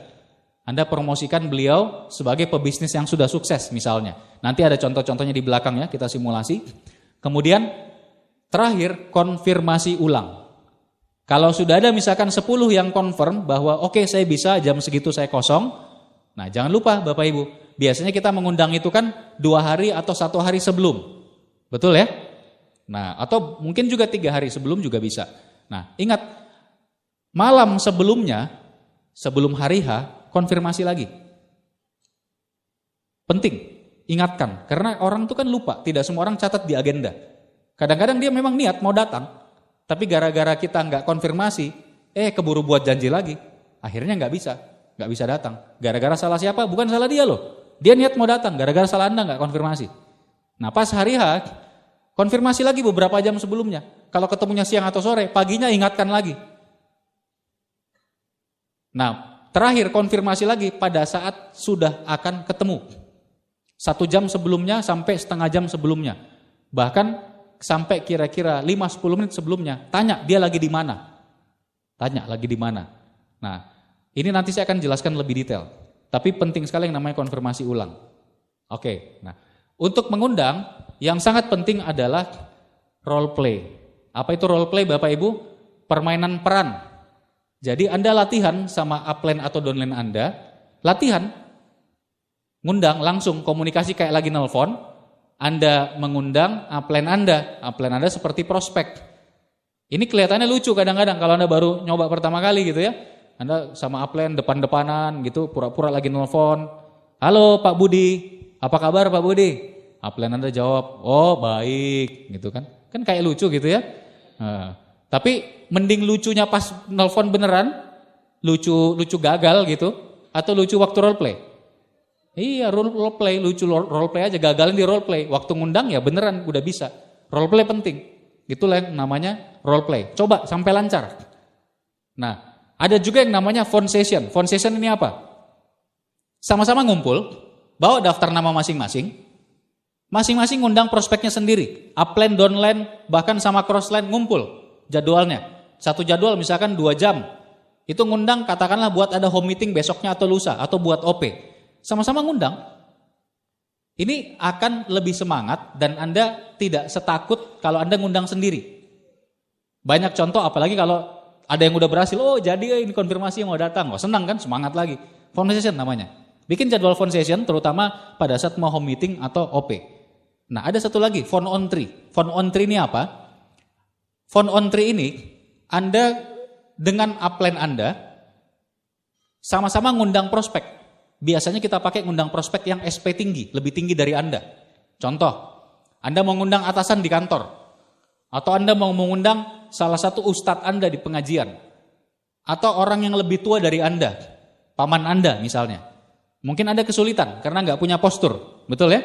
Anda promosikan beliau sebagai pebisnis yang sudah sukses misalnya. Nanti ada contoh-contohnya di belakang ya, kita simulasi. Kemudian terakhir konfirmasi ulang. Kalau sudah ada misalkan 10 yang confirm bahwa oke, saya bisa, jam segitu saya kosong. Nah jangan lupa Bapak Ibu, biasanya kita mengundang itu kan 2 hari atau 1 hari sebelum. Betul ya? Nah, atau mungkin juga 3 hari sebelum juga bisa. Nah, ingat, malam sebelumnya, sebelum hari H, konfirmasi lagi. Penting, ingatkan. Karena orang itu kan lupa, tidak semua orang catat di agenda. Kadang-kadang dia memang niat mau datang, tapi gara-gara kita nggak konfirmasi, keburu buat janji lagi. Akhirnya nggak bisa datang. Gara-gara salah siapa? Bukan salah dia loh. Dia niat mau datang, gara-gara salah Anda nggak konfirmasi. Nah, pas hari H, konfirmasi lagi beberapa jam sebelumnya. Kalau ketemunya siang atau sore, paginya ingatkan lagi. Nah, terakhir konfirmasi lagi pada saat sudah akan ketemu. 1 jam sebelumnya sampai setengah jam sebelumnya. Bahkan sampai kira-kira 5-10 menit sebelumnya. Tanya dia lagi di mana. Tanya lagi di mana. Nah, ini nanti saya akan jelaskan lebih detail. Tapi penting sekali yang namanya konfirmasi ulang. Oke, nah untuk mengundang, yang sangat penting adalah role play. Apa itu role play Bapak Ibu? Permainan peran. Jadi Anda latihan sama upline atau downline Anda, latihan, ngundang langsung komunikasi kayak lagi nelpon, Anda mengundang upline Anda seperti prospek. Ini kelihatannya lucu kadang-kadang kalau Anda baru nyoba pertama kali gitu ya. Anda sama upline depan-depanan gitu, pura-pura lagi nelpon. Halo Pak Budi, apa kabar Pak Budi? Upline Anda jawab, oh baik gitu kan. Kan kayak lucu gitu ya. Nah, tapi mending lucunya pas nelpon beneran, lucu gagal gitu, atau lucu waktu role play. Iya role play, lucu role play aja, gagalin di role play. Waktu ngundang ya beneran udah bisa. Role play penting. Itulah yang namanya role play. Coba sampai lancar. Nah, ada juga yang namanya phone session. Phone session ini apa? Sama-sama ngumpul, bawa daftar nama masing-masing. Masing-masing ngundang prospeknya sendiri. Upline, downline, bahkan sama crossline ngumpul jadwalnya. Satu jadwal misalkan 2 jam. Itu ngundang katakanlah buat ada home meeting besoknya atau lusa. Atau buat OP. Sama-sama ngundang. Ini akan lebih semangat dan Anda tidak setakut kalau Anda ngundang sendiri. Banyak contoh apalagi kalau ada yang udah berhasil, oh jadi ini konfirmasi yang mau datang. Oh senang kan, semangat lagi. Phone session namanya. Bikin jadwal phone session terutama pada saat mau home meeting atau OP. Nah ada satu lagi, phone on tree. Phone on tree ini apa? Phone on tree ini, Anda dengan upline Anda sama-sama ngundang prospek. Biasanya kita pakai ngundang prospek yang SP tinggi, lebih tinggi dari Anda. Contoh, Anda mau ngundang atasan di kantor. Atau Anda mau mengundang salah satu ustadz Anda di pengajian. Atau orang yang lebih tua dari Anda. Paman Anda misalnya. Mungkin Anda kesulitan karena nggak punya postur. Betul ya?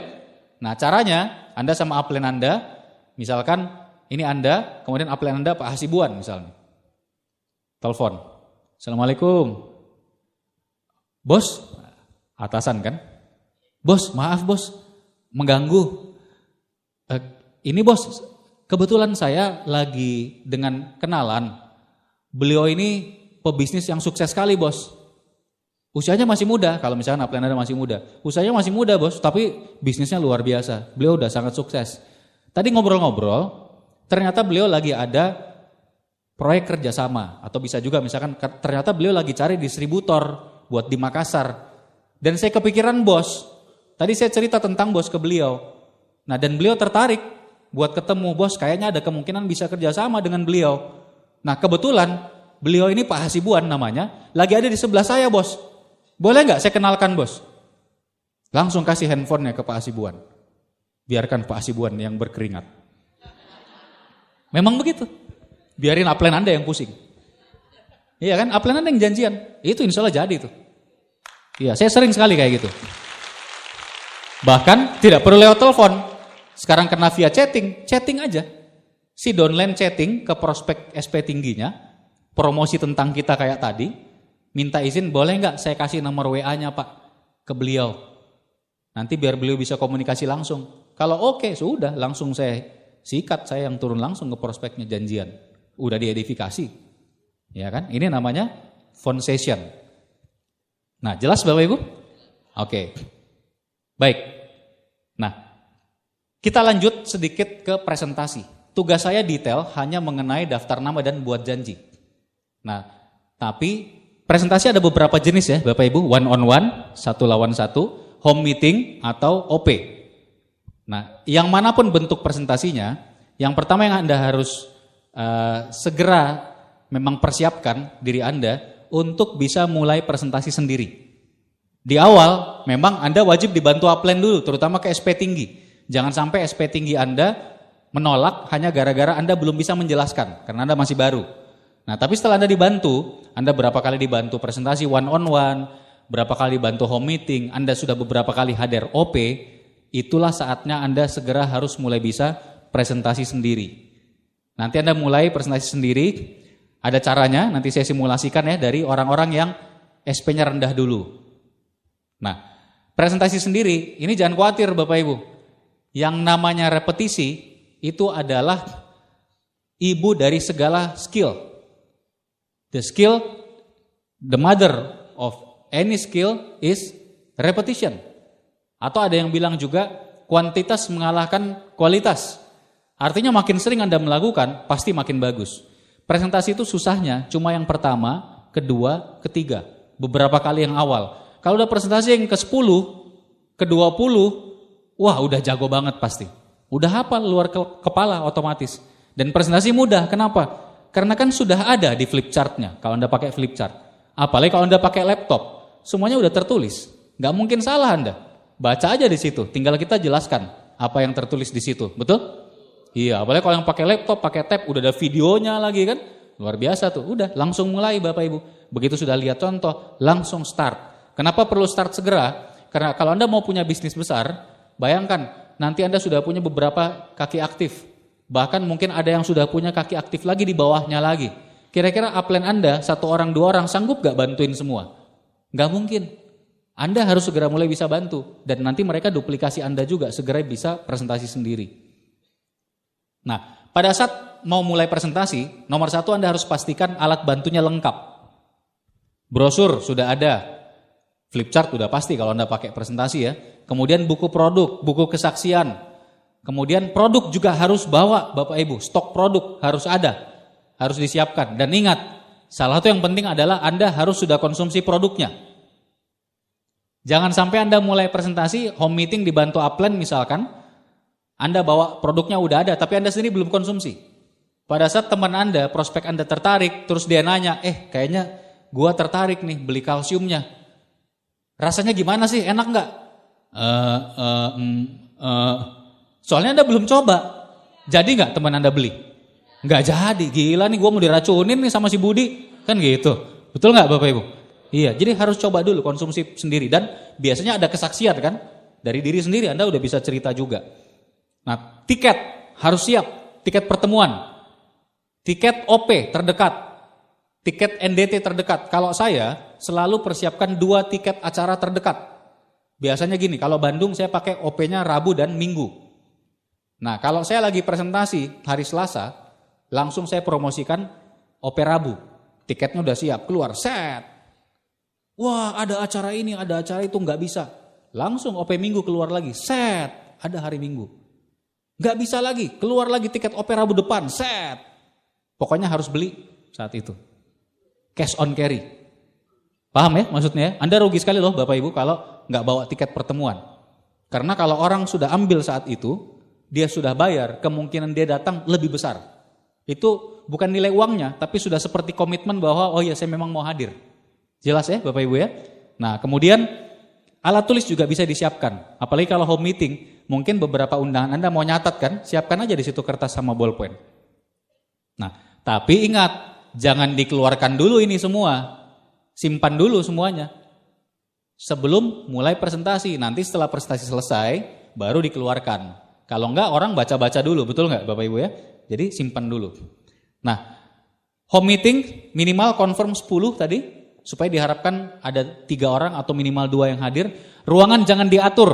Nah caranya Anda sama upline Anda. Misalkan ini Anda, kemudian upline Anda Pak Hasibuan misalnya. Telepon. Assalamualaikum. Bos, atasan kan? Bos, maaf bos. Mengganggu. Ini bos, kebetulan saya lagi dengan kenalan. Beliau ini pebisnis yang sukses sekali bos. Usianya masih muda, kalau misalnya upline Anda masih muda. Usianya masih muda bos, tapi bisnisnya luar biasa. Beliau udah sangat sukses. Tadi ngobrol-ngobrol, ternyata beliau lagi ada proyek kerjasama. Atau bisa juga misalkan ternyata beliau lagi cari distributor buat di Makassar. Dan saya kepikiran bos, tadi saya cerita tentang bos ke beliau. Nah dan beliau tertarik buat ketemu bos, kayaknya ada kemungkinan bisa kerjasama dengan beliau. Nah kebetulan beliau ini Pak Hasibuan namanya, lagi ada di sebelah saya bos. Boleh nggak saya kenalkan bos? Langsung kasih handphonenya ke Pak Hasibuan. Biarkan Pak Hasibuan yang berkeringat. Memang begitu. Biarin upline Anda yang pusing. Iya kan, upline Anda yang janjian. Itu insya Allah jadi tuh. Iya, saya sering sekali kayak gitu. Bahkan tidak perlu lewat telepon. Sekarang kena via chatting aja. Si downline chatting ke prospek SP tingginya, promosi tentang kita kayak tadi, minta izin boleh nggak saya kasih nomor WA-nya Pak ke beliau. Nanti biar beliau bisa komunikasi langsung. Kalau oke, sudah langsung saya sikat, saya yang turun langsung ke prospeknya janjian. Udah diedifikasi. Ya kan? Ini namanya phone session. Nah, jelas Bapak Ibu? Oke. Baik. Nah, kita lanjut sedikit ke presentasi. Tugas saya detail hanya mengenai daftar nama dan buat janji. Nah, tapi presentasi ada beberapa jenis ya Bapak Ibu. One on one, satu lawan satu, home meeting atau OP. Nah, yang manapun bentuk presentasinya, yang pertama yang Anda harus segera memang persiapkan diri Anda untuk bisa mulai presentasi sendiri. Di awal memang Anda wajib dibantu upline dulu, terutama ke SP tinggi. Jangan sampai SP tinggi Anda menolak hanya gara-gara Anda belum bisa menjelaskan, karena Anda masih baru. Nah, tapi setelah Anda dibantu, Anda berapa kali dibantu presentasi one on one, berapa kali dibantu home meeting, Anda sudah beberapa kali hadir OP, itulah saatnya Anda segera harus mulai bisa presentasi sendiri. Nanti Anda mulai presentasi sendiri, ada caranya, nanti saya simulasikan ya dari orang-orang yang SP-nya rendah dulu. Nah, presentasi sendiri, ini jangan khawatir Bapak Ibu. Yang namanya repetisi, itu adalah ibu dari segala skill. The skill, the mother of any skill is repetition. Atau ada yang bilang juga kuantitas mengalahkan kualitas. Artinya makin sering Anda melakukan, pasti makin bagus. Presentasi itu susahnya cuma yang pertama, kedua, ketiga. Beberapa kali yang awal. Kalau udah presentasi yang ke-10, ke-20, wah udah jago banget pasti. Udah hafal luar kepala otomatis. Dan presentasi mudah, kenapa? Karena kan sudah ada di flip chartnya kalau Anda pakai flip chart. Apalagi kalau Anda pakai laptop, semuanya udah tertulis. Nggak mungkin salah Anda. Baca aja di situ, tinggal kita jelaskan apa yang tertulis di situ, betul? Iya, apalagi kalau yang pakai laptop, pakai tab, udah ada videonya lagi kan, luar biasa tuh. Udah, langsung mulai Bapak Ibu. Begitu sudah lihat contoh, langsung start. Kenapa perlu start segera? Karena kalau Anda mau punya bisnis besar, bayangkan nanti Anda sudah punya beberapa kaki aktif. Bahkan mungkin ada yang sudah punya kaki aktif lagi di bawahnya lagi. Kira-kira upline Anda, 1 orang 2 orang sanggup gak bantuin semua? Gak mungkin. Anda harus segera mulai bisa bantu. Dan nanti mereka duplikasi Anda juga segera bisa presentasi sendiri. Nah, pada saat mau mulai presentasi, nomor 1 Anda harus pastikan alat bantunya lengkap. Brosur sudah ada. Flip chart sudah pasti kalau Anda pakai presentasi ya. Kemudian buku produk, buku kesaksian. Kemudian produk juga harus bawa Bapak Ibu. Stok produk harus ada. Harus disiapkan. Dan ingat, salah satu yang penting adalah Anda harus sudah konsumsi produknya. Jangan sampai Anda mulai presentasi, home meeting dibantu upline misalkan, Anda bawa produknya udah ada, tapi Anda sendiri belum konsumsi. Pada saat teman Anda, prospek Anda tertarik, terus dia nanya, kayaknya gua tertarik nih beli kalsiumnya. Rasanya gimana sih, enak gak? Soalnya Anda belum coba. Jadi gak teman Anda beli? Gak jadi, gila nih gua mau diracunin nih sama si Budi. Kan gitu, betul gak Bapak Ibu? Iya, jadi harus coba dulu konsumsi sendiri. Dan biasanya ada kesaksian kan, dari diri sendiri Anda udah bisa cerita juga. Nah, tiket harus siap, tiket pertemuan, tiket OP terdekat, tiket NDT terdekat. Kalau saya selalu persiapkan 2 tiket acara terdekat. Biasanya gini, kalau Bandung saya pakai OP-nya Rabu dan Minggu. Nah, kalau saya lagi presentasi hari Selasa, langsung saya promosikan OP Rabu. Tiketnya udah siap, keluar, set. Wah, ada acara ini, ada acara itu, nggak bisa. Langsung OP Minggu keluar lagi, set, ada hari Minggu. Nggak bisa lagi, keluar lagi tiket OP Rabu depan, set. Pokoknya harus beli saat itu. Cash on carry. Paham ya maksudnya? Anda rugi sekali loh Bapak Ibu kalau nggak bawa tiket pertemuan. Karena kalau orang sudah ambil saat itu, dia sudah bayar, kemungkinan dia datang lebih besar. Itu bukan nilai uangnya, tapi sudah seperti komitmen bahwa oh ya saya memang mau hadir. Jelas ya Bapak Ibu ya? Nah kemudian alat tulis juga bisa disiapkan. Apalagi kalau home meeting, mungkin beberapa undangan Anda mau nyatat kan, siapkan aja di situ kertas sama bolpen. Nah, tapi ingat, jangan dikeluarkan dulu ini semua. Simpan dulu semuanya. Sebelum mulai presentasi, nanti setelah presentasi selesai, baru dikeluarkan. Kalau enggak, orang baca-baca dulu, betul enggak Bapak Ibu ya? Jadi simpan dulu. Nah, home meeting minimal confirm 10 tadi, supaya diharapkan ada 3 orang atau minimal 2 yang hadir. Ruangan jangan diatur.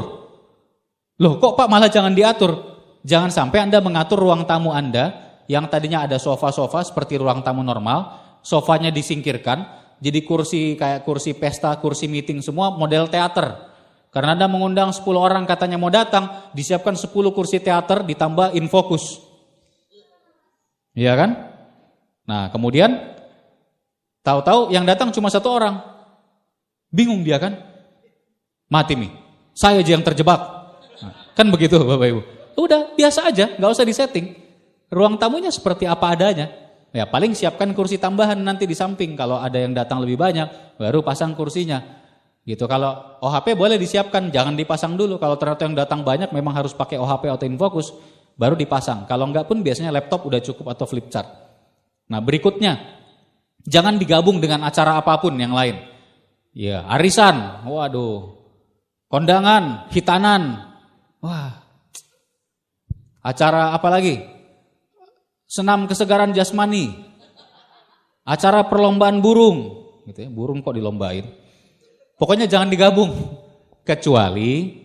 Loh kok Pak malah jangan diatur? Jangan sampai Anda mengatur ruang tamu Anda yang tadinya ada sofa-sofa seperti ruang tamu normal, sofanya disingkirkan, jadi kursi kayak kursi pesta, kursi meeting semua model teater. Karena Anda mengundang 10 orang katanya mau datang, disiapkan 10 kursi teater ditambah infocus. Iya kan? Nah kemudian tahu-tahu yang datang cuma 1 orang. Bingung dia kan? Mati nih, saya aja yang terjebak. Nah, kan begitu Bapak Ibu. Udah biasa aja, gak usah disetting. Ruang tamunya seperti apa adanya. Ya paling siapkan kursi tambahan nanti di samping. Kalau ada yang datang lebih banyak, baru pasang kursinya. Gitu. Kalau OHP boleh disiapkan, jangan dipasang dulu. Kalau ternyata yang datang banyak memang harus pakai OHP atau infocus, baru dipasang. Kalau enggak pun biasanya laptop udah cukup atau flip chart. Nah berikutnya, jangan digabung dengan acara apapun yang lain. Ya arisan, waduh, kondangan, hitanan, wah, acara apa lagi? Senam kesegaran jasmani, acara perlombaan burung, gitu ya, burung kok dilombain. Pokoknya jangan digabung, kecuali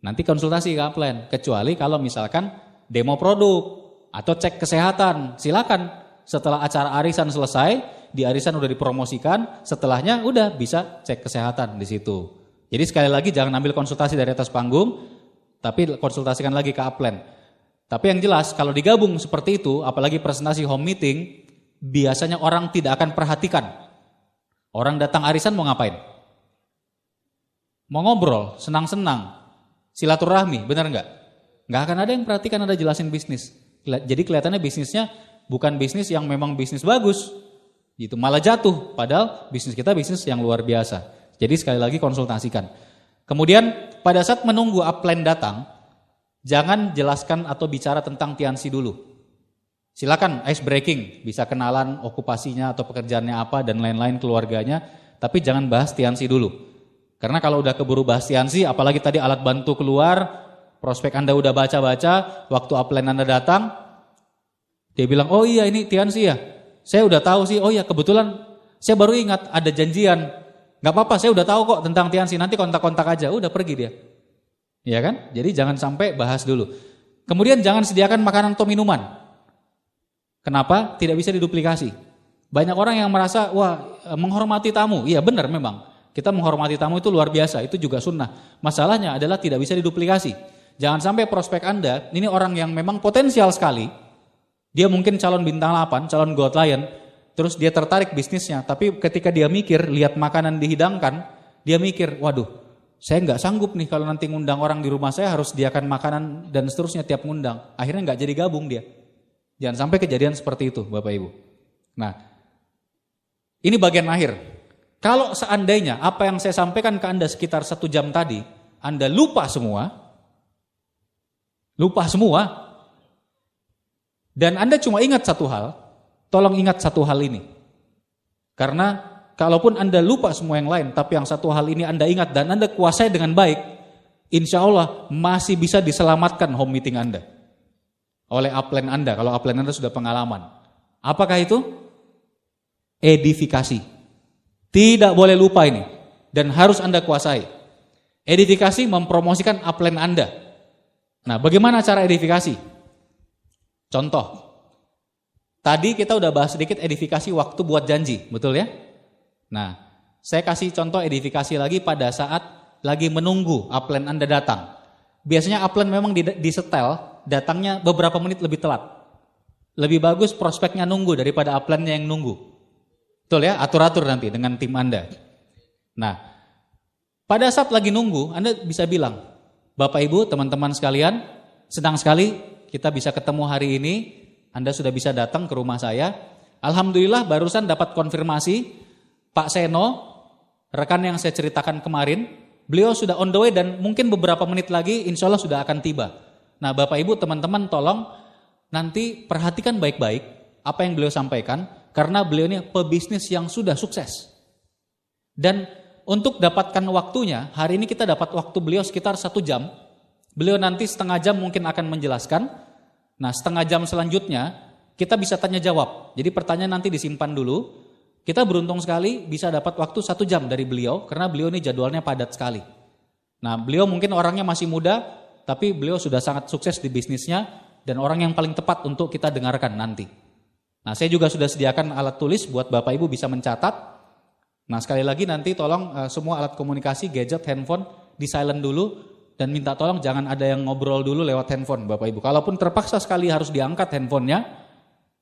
nanti konsultasi ke upline. Kecuali kalau misalkan demo produk atau cek kesehatan, silakan. Setelah acara arisan selesai, di arisan udah dipromosikan, setelahnya udah bisa cek kesehatan di situ. Jadi sekali lagi jangan ambil konsultasi dari atas panggung, tapi konsultasikan lagi ke upline. Tapi yang jelas kalau digabung seperti itu, apalagi presentasi home meeting, biasanya orang tidak akan perhatikan. Orang datang arisan mau ngapain? Mau ngobrol, senang-senang, silaturahmi, benar nggak? Nggak akan ada yang perhatikan Anda jelasin bisnis. Jadi kelihatannya bisnisnya bukan bisnis yang memang bisnis bagus, gitu. Malah jatuh, padahal bisnis kita bisnis yang luar biasa. Jadi sekali lagi konsultasikan. Kemudian pada saat menunggu upline datang, jangan jelaskan atau bicara tentang Tiansi dulu. Silakan ice breaking, bisa kenalan okupasinya atau pekerjaannya apa dan lain-lain keluarganya, tapi jangan bahas Tiansi dulu. Karena kalau udah keburu bahas Tiansi, apalagi tadi alat bantu keluar, prospek Anda udah baca-baca, waktu upline Anda datang, dia bilang, oh iya ini Tiansi ya, saya udah tahu sih, oh iya kebetulan saya baru ingat ada janjian, gak apa-apa saya udah tahu kok tentang Tiansi, nanti kontak-kontak aja, udah pergi dia. Iya kan? Jadi jangan sampai bahas dulu. Kemudian jangan sediakan makanan atau minuman. Kenapa? Tidak bisa diduplikasi. Banyak orang yang merasa, wah menghormati tamu. Iya benar memang. Kita menghormati tamu itu luar biasa, itu juga sunnah. Masalahnya adalah tidak bisa diduplikasi. Jangan sampai prospek Anda, ini orang yang memang potensial sekali. Dia mungkin calon bintang 8, calon gold lion, terus dia tertarik bisnisnya. Tapi ketika dia mikir, lihat makanan dihidangkan, dia mikir, waduh, saya nggak sanggup nih kalau nanti ngundang orang di rumah saya harus sediakan makanan dan seterusnya tiap ngundang. Akhirnya nggak jadi gabung dia. Jangan sampai kejadian seperti itu Bapak Ibu. Nah, ini bagian akhir. Kalau seandainya apa yang saya sampaikan ke Anda sekitar 1 jam tadi, Anda lupa semua, dan Anda cuma ingat satu hal, tolong ingat satu hal ini. Karena kalaupun Anda lupa semua yang lain, tapi yang satu hal ini Anda ingat dan Anda kuasai dengan baik, insya Allah masih bisa diselamatkan home meeting Anda oleh upline Anda, kalau upline Anda sudah pengalaman. Apakah itu? Edifikasi. Tidak boleh lupa ini, dan harus Anda kuasai. Edifikasi mempromosikan upline Anda. Nah, bagaimana cara edifikasi? Contoh, tadi kita udah bahas sedikit edifikasi waktu buat janji, betul ya? Nah, saya kasih contoh edifikasi lagi pada saat lagi menunggu upline Anda datang. Biasanya upline memang disetel, datangnya beberapa menit lebih telat. Lebih bagus prospeknya nunggu daripada upline-nya yang nunggu. Betul ya, atur-atur nanti dengan tim Anda. Nah, pada saat lagi nunggu, Anda bisa bilang, Bapak Ibu, teman-teman sekalian, senang sekali kita bisa ketemu hari ini. Anda sudah bisa datang ke rumah saya. Alhamdulillah barusan dapat konfirmasi, Pak Seno, rekan yang saya ceritakan kemarin, Beliau sudah on the way dan mungkin beberapa menit lagi insya Allah sudah akan tiba. Nah Bapak Ibu teman-teman tolong nanti perhatikan baik-baik apa yang beliau sampaikan. Karena beliau ini pebisnis yang sudah sukses. Dan untuk dapatkan waktunya, hari ini kita dapat waktu beliau sekitar 1 jam. Beliau nanti setengah jam mungkin akan menjelaskan. Nah setengah jam selanjutnya kita bisa tanya jawab. Jadi pertanyaan nanti disimpan dulu. Kita beruntung sekali bisa dapat waktu 1 jam dari beliau. Karena beliau ini jadwalnya padat sekali. Nah beliau mungkin orangnya masih muda. Tapi beliau sudah sangat sukses di bisnisnya. Dan orang yang paling tepat untuk kita dengarkan nanti. Nah saya juga sudah sediakan alat tulis buat Bapak Ibu bisa mencatat. Nah sekali lagi nanti tolong semua alat komunikasi, gadget, handphone di silent dulu. Dan minta tolong jangan ada yang ngobrol dulu lewat handphone Bapak Ibu. Kalaupun terpaksa sekali harus diangkat handphonenya,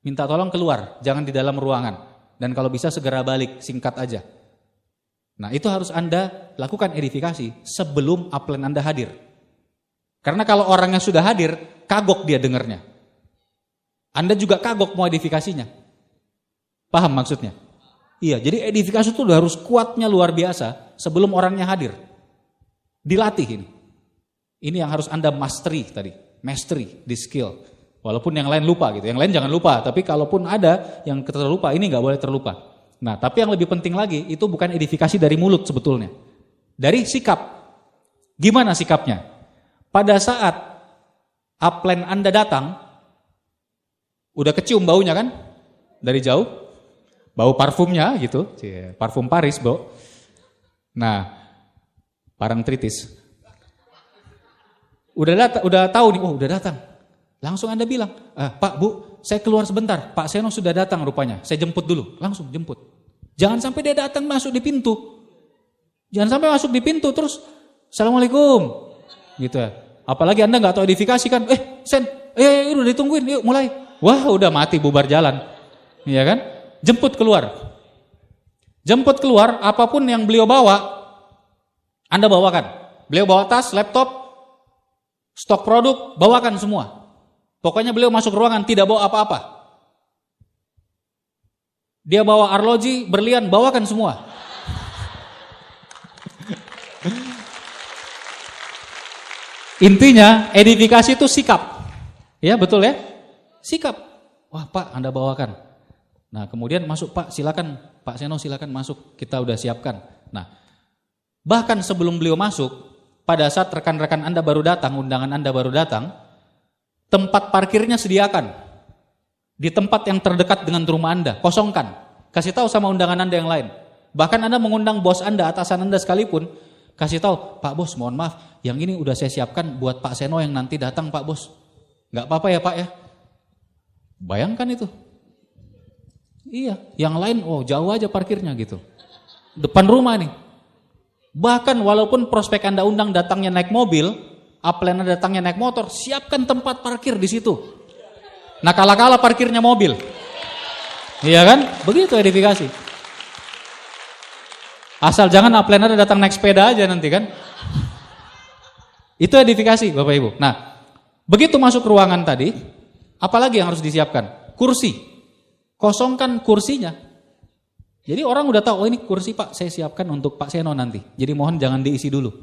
minta tolong keluar, jangan di dalam ruangan. Dan kalau bisa segera balik, singkat aja. Nah itu harus Anda lakukan edifikasi sebelum upline Anda hadir. Karena kalau orangnya sudah hadir, kagok dia dengernya. Anda juga kagok mau edifikasinya. Paham maksudnya? Iya, jadi edifikasi itu harus kuatnya luar biasa sebelum orangnya hadir. Dilatih ini. Ini yang harus Anda mastery tadi. Mastery, di skill. Walaupun yang lain lupa gitu. Yang lain jangan lupa. Tapi kalaupun ada yang terlupa, ini gak boleh terlupa. Nah, tapi yang lebih penting lagi, itu bukan edifikasi dari mulut sebetulnya. Dari sikap. Gimana sikapnya? Pada saat upline Anda datang, udah kecium baunya kan? Dari jauh. Bau parfumnya gitu. Parfum Paris, Bro. Nah, Parangtritis. Udah tahu nih, oh udah datang. Langsung Anda bilang, Pak, Bu, saya keluar sebentar. Pak Seno sudah datang rupanya. Saya jemput dulu. Langsung jemput. Jangan sampai dia datang masuk di pintu. Jangan sampai masuk di pintu terus, Assalamualaikum. Gitu ya. Apalagi Anda nggak tahu edifikasi kan. Sen, udah ditungguin, yuk mulai. Wah udah mati bubar jalan. Iya kan? Jemput keluar. Jemput keluar, apapun yang beliau bawa, Anda bawakan. Beliau bawa tas, laptop, stok produk, bawakan semua. Pokoknya beliau masuk ruangan tidak bawa apa-apa. Dia bawa arloji, berlian, bawakan semua. Intinya edifikasi itu sikap. Ya betul ya? Sikap. Wah Pak, Anda bawakan. Nah kemudian masuk Pak, silakan Pak Seno silakan masuk. Kita udah siapkan. Nah bahkan sebelum beliau masuk, pada saat rekan-rekan Anda baru datang, undangan Anda baru datang, tempat parkirnya sediakan. Di tempat yang terdekat dengan rumah Anda, kosongkan. Kasih tahu sama undangan Anda yang lain. Bahkan Anda mengundang bos Anda, atasan Anda sekalipun, kasih tahu, Pak Bos mohon maaf, yang ini udah saya siapkan buat Pak Seno yang nanti datang Pak Bos. Gak apa-apa ya Pak ya. Bayangkan itu. Iya, yang lain jauh aja parkirnya gitu. Depan rumah nih. Bahkan walaupun prospek Anda undang datangnya naik mobil, upline Anda datangnya naik motor, siapkan tempat parkir di situ. Nah kala-kala parkirnya mobil. Iya kan? Begitu edifikasi. Asal jangan upline Anda datang naik sepeda aja nanti kan. Itu edifikasi Bapak Ibu. Nah, begitu masuk ruangan tadi, apalagi yang harus disiapkan? Kursi. Kosongkan kursinya. Jadi orang udah tahu, ini kursi Pak, saya siapkan untuk Pak Seno nanti. Jadi mohon jangan diisi dulu.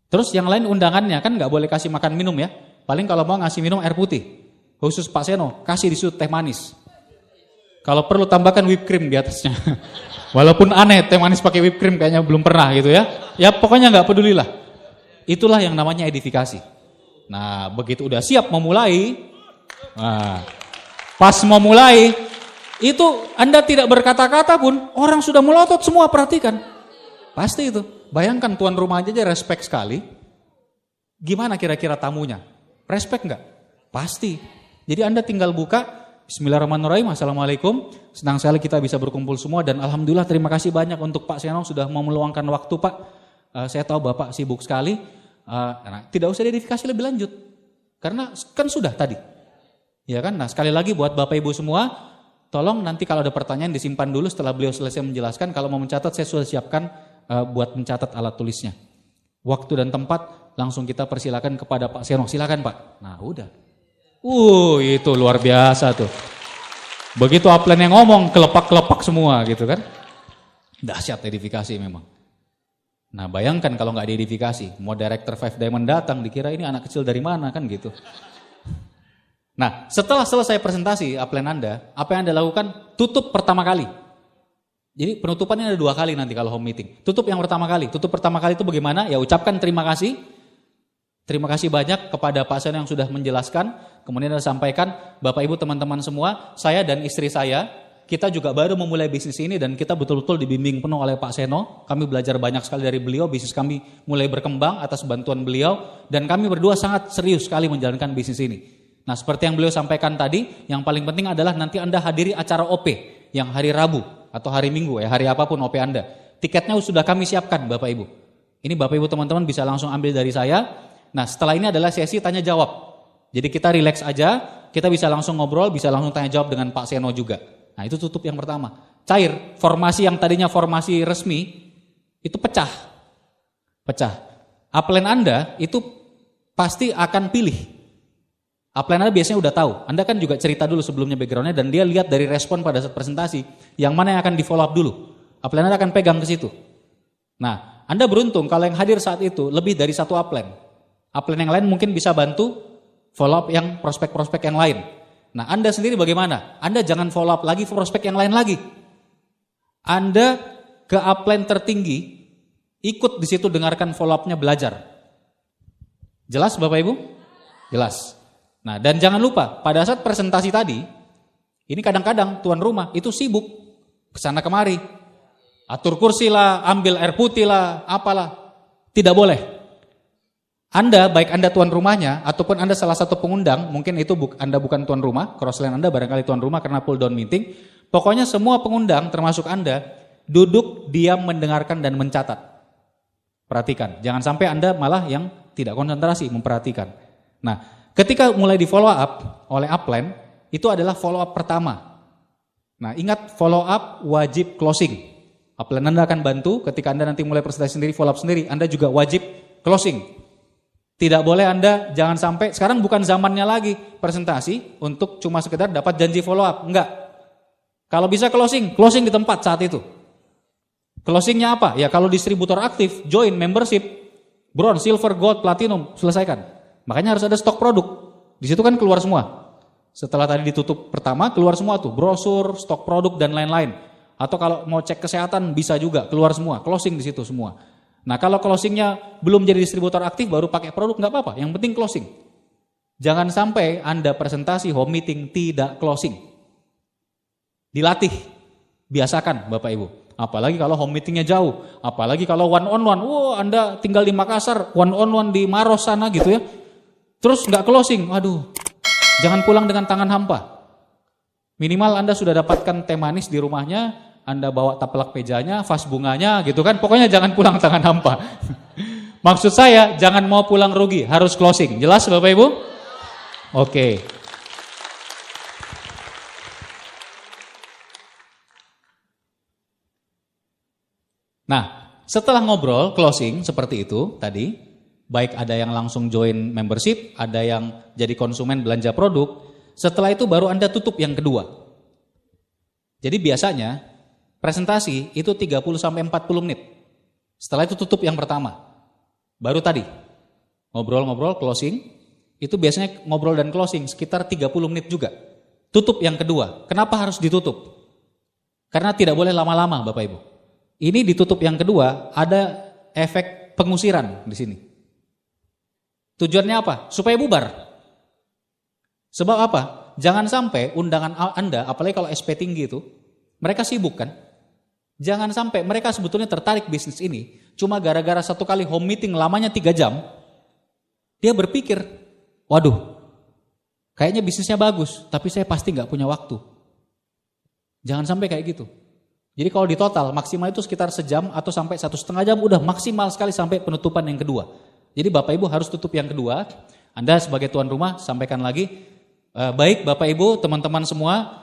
Terus yang lain undangannya kan nggak boleh kasih makan minum ya. Paling kalau mau ngasih minum air putih. Khusus Pak Seno, kasih di situ teh manis. Kalau perlu tambahkan whipped cream di atasnya. Walaupun aneh, teh manis pakai whipped cream kayaknya belum pernah gitu ya. Ya pokoknya nggak pedulilah. Itulah yang namanya edifikasi. Nah begitu udah siap memulai, nah, pas mau mulai, itu Anda tidak berkata-kata pun, orang sudah melotot semua, perhatikan. Pasti itu. Bayangkan tuan rumah aja respect sekali. Gimana kira-kira tamunya? Respect nggak? Pasti. Jadi Anda tinggal buka, Bismillahirrahmanirrahim, Assalamualaikum. Senang sekali kita bisa berkumpul semua dan Alhamdulillah terima kasih banyak untuk Pak Seno sudah mau meluangkan waktu Pak. Saya tahu Bapak sibuk sekali. Nah, tidak usah diedifikasi lebih lanjut. Karena kan sudah tadi. Ya kan? Nah sekali lagi buat Bapak Ibu semua, tolong nanti kalau ada pertanyaan disimpan dulu setelah beliau selesai menjelaskan. Kalau mau mencatat saya sudah siapkan buat mencatat alat tulisnya. Waktu dan tempat langsung kita persilakan kepada Pak Seno. Silakan Pak. Nah udah. Itu luar biasa tuh. Begitu upline yang ngomong kelepak-kelepak semua gitu kan. Dahsyat edifikasi memang. Nah bayangkan kalau nggak diidentifikasi, mau director 5 Diamond datang dikira ini anak kecil dari mana kan gitu. Nah setelah selesai presentasi upline Anda, apa yang Anda lakukan? Tutup pertama kali. Jadi penutupannya ada 2 kali nanti kalau home meeting. Tutup yang pertama kali. Tutup pertama kali itu bagaimana? Ya ucapkan terima kasih. Terima kasih banyak kepada Pak Seno yang sudah menjelaskan. Kemudian Anda sampaikan, Bapak Ibu teman-teman semua, saya dan istri saya, kita juga baru memulai bisnis ini dan kita betul-betul dibimbing penuh oleh Pak Seno. Kami belajar banyak sekali dari beliau, bisnis kami mulai berkembang atas bantuan beliau. Dan kami berdua sangat serius sekali menjalankan bisnis ini. Nah seperti yang beliau sampaikan tadi, yang paling penting adalah nanti Anda hadiri acara OP yang hari Rabu atau hari Minggu ya, hari apapun OP Anda. Tiketnya sudah kami siapkan Bapak Ibu. Ini Bapak Ibu teman-teman bisa langsung ambil dari saya. Nah setelah ini adalah sesi tanya jawab. Jadi kita relax aja, kita bisa langsung ngobrol, bisa langsung tanya jawab dengan Pak Seno juga. Nah itu tutup yang pertama. Cair, formasi yang tadinya formasi resmi, itu pecah. Upline Anda itu pasti akan pilih. Upline Anda biasanya udah tahu. Anda kan juga cerita dulu sebelumnya backgroundnya dan dia lihat dari respon pada saat presentasi, yang mana yang akan di follow up dulu. Upline Anda akan pegang ke situ. Nah, Anda beruntung kalau yang hadir saat itu lebih dari 1 upline. Upline yang lain mungkin bisa bantu follow up yang prospek-prospek yang lain. Nah Anda sendiri bagaimana? Anda jangan follow up lagi prospek yang lain lagi. Anda ke upline tertinggi, ikut di situ dengarkan follow up-nya, belajar. Jelas Bapak Ibu? Jelas. Nah dan jangan lupa pada saat presentasi tadi, ini kadang-kadang tuan rumah itu sibuk kesana kemari. Atur kursi lah, ambil air putih lah, apalah. Tidak boleh. Anda, baik Anda tuan rumahnya, ataupun Anda salah satu pengundang, mungkin itu Anda bukan tuan rumah, crossline Anda barangkali tuan rumah karena pull down meeting, pokoknya semua pengundang termasuk Anda, duduk, diam, mendengarkan dan mencatat. Perhatikan, jangan sampai Anda malah yang tidak konsentrasi, memperhatikan. Nah, ketika mulai di follow up oleh upline, itu adalah follow up pertama. Nah, ingat follow up wajib closing. Upline Anda akan bantu, ketika Anda nanti mulai presentasi sendiri, follow up sendiri, Anda juga wajib closing. Tidak boleh Anda, jangan sampai, sekarang bukan zamannya lagi presentasi untuk cuma sekedar dapat janji follow up, enggak. Kalau bisa closing di tempat saat itu. Closingnya apa? Ya kalau distributor aktif, join membership, bronze, silver, gold, platinum, selesaikan. Makanya harus ada stok produk. Di situ kan keluar semua. Setelah tadi ditutup pertama, keluar semua tuh, brosur, stok produk dan lain-lain. Atau kalau mau cek kesehatan bisa juga keluar semua, closing di situ semua. Nah kalau closingnya belum jadi distributor aktif baru pakai produk nggak apa-apa, yang penting closing. Jangan sampai Anda presentasi home meeting tidak closing. Dilatih, biasakan Bapak Ibu. Apalagi kalau home meetingnya jauh, apalagi kalau one on one. Anda tinggal di Makassar, one on one di Maros sana gitu ya. Terus nggak closing, waduh, jangan pulang dengan tangan hampa. Minimal Anda sudah dapatkan teh manis di rumahnya. Anda bawa taplak mejanya, vas bunganya gitu kan. Pokoknya jangan pulang tangan hampa. Maksud saya jangan mau pulang rugi, harus closing. Jelas Bapak Ibu? Oke. Nah, setelah ngobrol closing seperti itu tadi, baik ada yang langsung join membership, ada yang jadi konsumen belanja produk. Setelah itu baru Anda tutup yang kedua. Jadi biasanya presentasi itu 30-40 menit. Setelah itu tutup yang pertama. Baru tadi, ngobrol-ngobrol, closing. Itu biasanya ngobrol dan closing sekitar 30 menit juga. Tutup yang kedua. Kenapa harus ditutup? Karena tidak boleh lama-lama Bapak Ibu. Ini ditutup yang kedua, ada efek pengusiran di sini. Tujuannya apa? Supaya bubar. Sebab apa? Jangan sampai undangan Anda, apalagi kalau SP tinggi itu, mereka sibuk kan? Jangan sampai mereka sebetulnya tertarik bisnis ini, cuma gara-gara satu kali home meeting lamanya 3 jam, dia berpikir, waduh, kayaknya bisnisnya bagus, tapi saya pasti gak punya waktu. Jangan sampai kayak gitu. Jadi kalau di total, maksimal itu sekitar sejam atau sampai 1,5 jam, udah maksimal sekali sampai penutupan yang kedua. Jadi Bapak Ibu harus tutup yang kedua. Anda sebagai tuan rumah, sampaikan lagi, baik Bapak Ibu, teman-teman semua,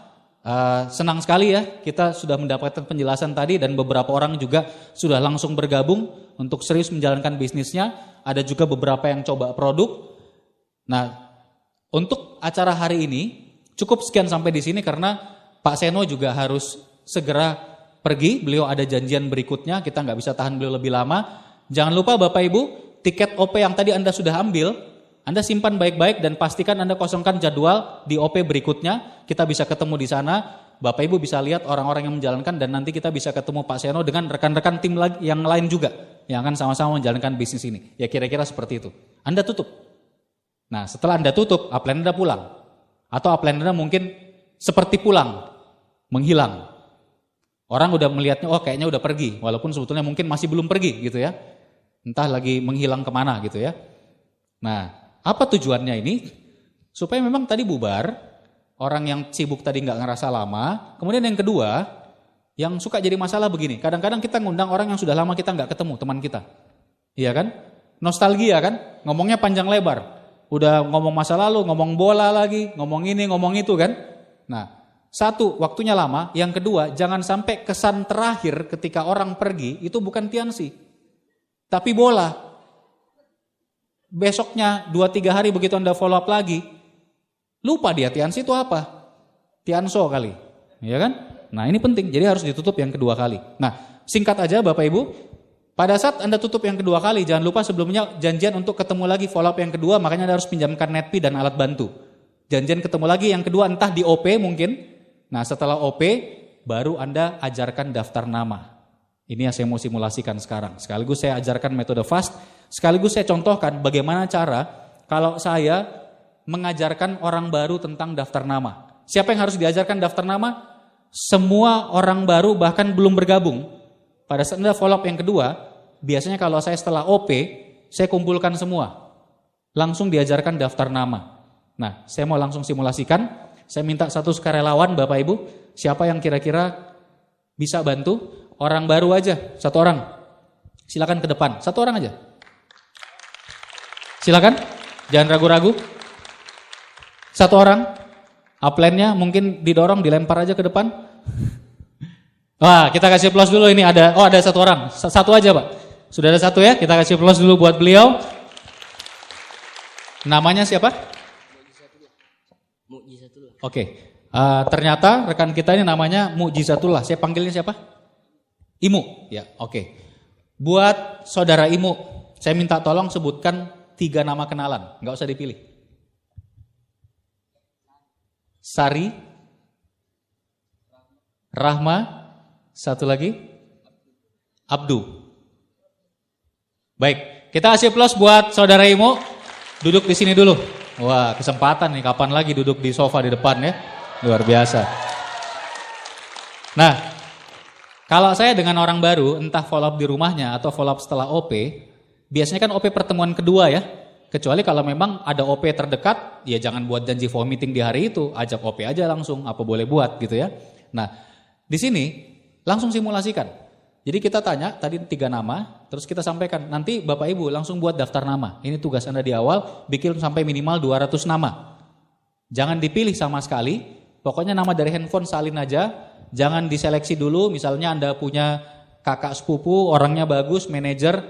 senang sekali ya kita sudah mendapatkan penjelasan tadi dan beberapa orang juga sudah langsung bergabung untuk serius menjalankan bisnisnya. Ada juga beberapa yang coba produk. Nah, untuk acara hari ini cukup sekian sampai di sini karena Pak Seno juga harus segera pergi. Beliau ada janjian berikutnya, kita nggak bisa tahan beliau lebih lama. Jangan lupa Bapak Ibu, tiket OP yang tadi Anda sudah ambil, Anda simpan baik-baik dan pastikan Anda kosongkan jadwal di OP berikutnya. Kita bisa ketemu di sana, Bapak Ibu bisa lihat orang-orang yang menjalankan, dan nanti kita bisa ketemu Pak Seno dengan rekan-rekan tim yang lain juga yang akan sama-sama menjalankan bisnis ini. Ya kira-kira seperti itu. Anda tutup. Nah setelah Anda tutup, upline Anda pulang. Atau upline Anda mungkin seperti pulang, menghilang. Orang udah melihatnya, oh kayaknya udah pergi, walaupun sebetulnya mungkin masih belum pergi gitu ya. Entah lagi menghilang kemana gitu ya. Nah, apa tujuannya ini? Supaya memang tadi bubar, orang yang sibuk tadi nggak ngerasa lama. Kemudian yang kedua, yang suka jadi masalah begini, kadang-kadang kita ngundang orang yang sudah lama kita nggak ketemu, teman kita. Iya kan? Nostalgia kan? Ngomongnya panjang lebar. Udah ngomong masa lalu, ngomong bola lagi, ngomong ini, ngomong itu kan? Nah, satu, waktunya lama. Yang kedua, jangan sampai kesan terakhir ketika orang pergi itu bukan Tiansi, tapi bola. Besoknya 2-3 hari begitu Anda follow up lagi, lupa dia Tiansi itu apa? Tianso kali, ya kan? Nah ini penting, jadi harus ditutup yang kedua kali. Nah singkat aja Bapak Ibu, pada saat Anda tutup yang kedua kali, jangan lupa sebelumnya janjian untuk ketemu lagi follow up yang kedua, makanya Anda harus pinjamkan netpi dan alat bantu. Janjian ketemu lagi yang kedua entah di OP mungkin. Nah setelah OP baru Anda ajarkan daftar nama. Ini yang saya mau simulasikan sekarang. Sekaligus saya ajarkan metode FAST, sekaligus saya contohkan bagaimana cara kalau saya mengajarkan orang baru tentang daftar nama. Siapa yang harus diajarkan daftar nama? Semua orang baru bahkan belum bergabung. Pada saat Anda follow up yang kedua, biasanya kalau saya setelah OP, saya kumpulkan semua. Langsung diajarkan daftar nama. Nah, saya mau langsung simulasikan. Saya minta satu sukarelawan Bapak Ibu, siapa yang kira-kira bisa bantu? Orang baru aja, satu orang. Silakan ke depan, satu orang aja. Silakan, jangan ragu-ragu. Satu orang, upline-nya mungkin didorong, dilempar aja ke depan. Wah, kita kasih plus dulu ini ada satu orang. Satu aja Pak, sudah ada satu ya, kita kasih plus dulu buat beliau. Namanya siapa? Oke, ternyata rekan kita ini namanya Mujizatullah. Saya panggilnya siapa? Imu, ya oke. Buat saudara Imu, saya minta tolong sebutkan 3 nama kenalan, nggak usah dipilih. Sari, Rahma, satu lagi, Abdu. Baik, kita kasih plus buat saudara Imu. Duduk di sini dulu. Wah, kesempatan nih, kapan lagi duduk di sofa di depan ya. Luar biasa. Nah, kalau saya dengan orang baru, entah follow up di rumahnya atau follow up setelah OP, biasanya kan OP pertemuan kedua ya. Kecuali kalau memang ada OP terdekat, ya jangan buat janji phone meeting di hari itu, ajak OP aja langsung, apa boleh buat gitu ya. Nah, di sini langsung simulasikan. Jadi kita tanya tadi 3 nama, terus kita sampaikan, nanti Bapak Ibu langsung buat daftar nama. Ini tugas Anda di awal, bikin sampai minimal 200 nama. Jangan dipilih sama sekali, pokoknya nama dari handphone salin aja. Jangan diseleksi dulu, misalnya Anda punya kakak sepupu, orangnya bagus, manajer,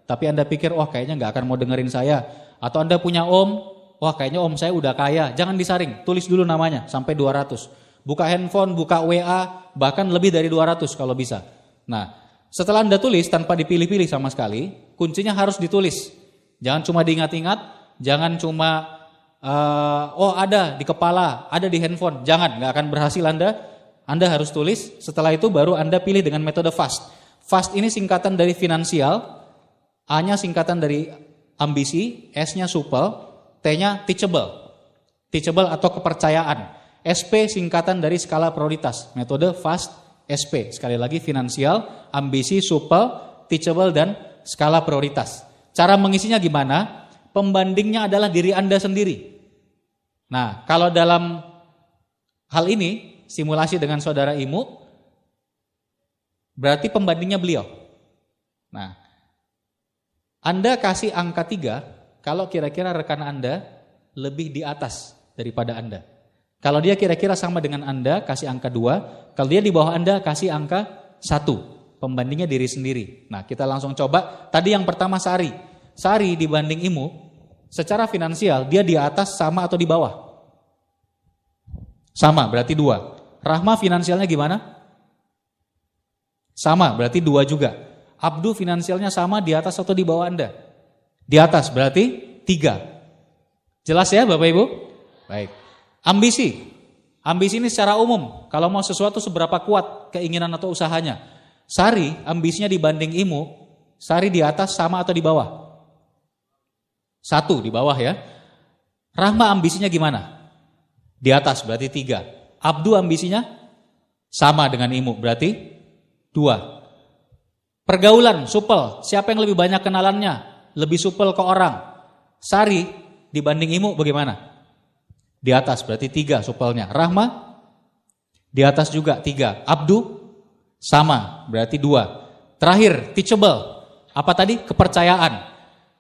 tapi Anda pikir, wah kayaknya gak akan mau dengerin saya. Atau Anda punya om, wah kayaknya om saya udah kaya. Jangan disaring, tulis dulu namanya sampai 200. Buka handphone, buka WA, bahkan lebih dari 200 kalau bisa. Nah, setelah Anda tulis tanpa dipilih-pilih sama sekali, kuncinya harus ditulis. Jangan cuma diingat-ingat, jangan cuma, ada di kepala, ada di handphone. Jangan, gak akan berhasil Anda harus tulis, setelah itu baru Anda pilih dengan metode FAST. FAST ini singkatan dari finansial, A-nya singkatan dari ambisi, S-nya supel, T-nya teachable. Teachable atau kepercayaan. SP singkatan dari skala prioritas, metode FAST SP. Sekali lagi finansial, ambisi, supel, teachable, dan skala prioritas. Cara mengisinya gimana? Pembandingnya adalah diri Anda sendiri. Nah, kalau dalam hal ini, simulasi dengan saudara Imu, berarti pembandingnya beliau. Nah, Anda kasih angka 3 kalau kira-kira rekan Anda lebih di atas daripada Anda. Kalau dia kira-kira sama dengan Anda, kasih angka 2. Kalau dia di bawah Anda, kasih angka 1. Pembandingnya diri sendiri. Nah, kita langsung coba. Tadi yang pertama Sari. Sari dibanding Imu, secara finansial dia di atas sama atau di bawah? Sama, berarti 2. Rahma finansialnya gimana? Sama, berarti 2 juga. Abdu finansialnya sama di atas atau di bawah Anda? Di atas berarti 3. Jelas ya Bapak Ibu? Baik. Ambisi. Ambisi ini secara umum. Kalau mau sesuatu seberapa kuat keinginan atau usahanya. Sari ambisinya dibanding Imu, Sari di atas sama atau di bawah? 1 di bawah ya. Rahma ambisinya gimana? Di atas berarti 3. Abdu ambisinya sama dengan Imu berarti 2. Pergaulan, supel, siapa yang lebih banyak kenalannya? Lebih supel ke orang. Sari dibanding Imu bagaimana? Di atas berarti 3 supelnya. Rahma di atas juga 3. Abdu sama berarti 2. Terakhir, teachable. Apa tadi? Kepercayaan.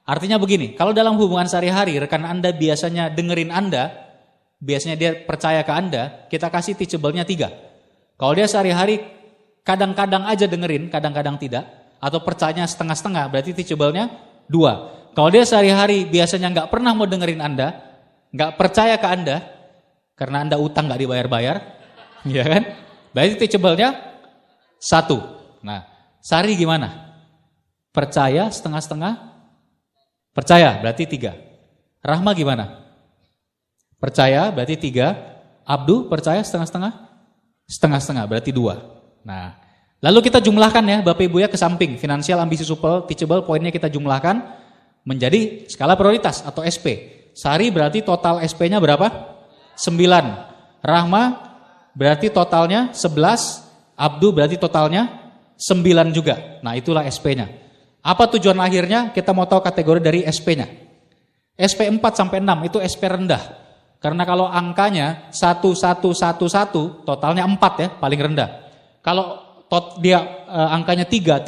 Artinya begini, kalau dalam hubungan sehari-hari rekan Anda biasanya dengerin Anda, biasanya dia percaya ke Anda, kita kasih teachable-nya 3. Kalau dia sehari-hari kadang-kadang aja dengerin, kadang-kadang tidak, atau percayanya setengah-setengah, berarti teachable-nya 2. Kalau dia sehari-hari biasanya nggak pernah mau dengerin Anda, nggak percaya ke Anda, karena Anda utang nggak dibayar-bayar, ya kan? Berarti teachable-nya 1. Nah, Sari gimana? Percaya setengah-setengah? Percaya berarti 3. Rahma gimana? Percaya berarti 3. Abdu percaya setengah-setengah? Setengah-setengah berarti 2. Nah, lalu kita jumlahkan ya Bapak Ibu ya ke samping. Finansial, ambisi, supel, teachable, poinnya kita jumlahkan menjadi skala prioritas atau SP. Sari berarti total SP-nya berapa? 9. Rahma berarti totalnya 11. Abdu berarti totalnya 9 juga. Nah itulah SP-nya. Apa tujuan akhirnya? Kita mau tahu kategori dari SP-nya. SP 4 sampai 6 itu SP rendah. Karena kalau angkanya 1111 totalnya 4 ya, paling rendah. Kalau dia angkanya 3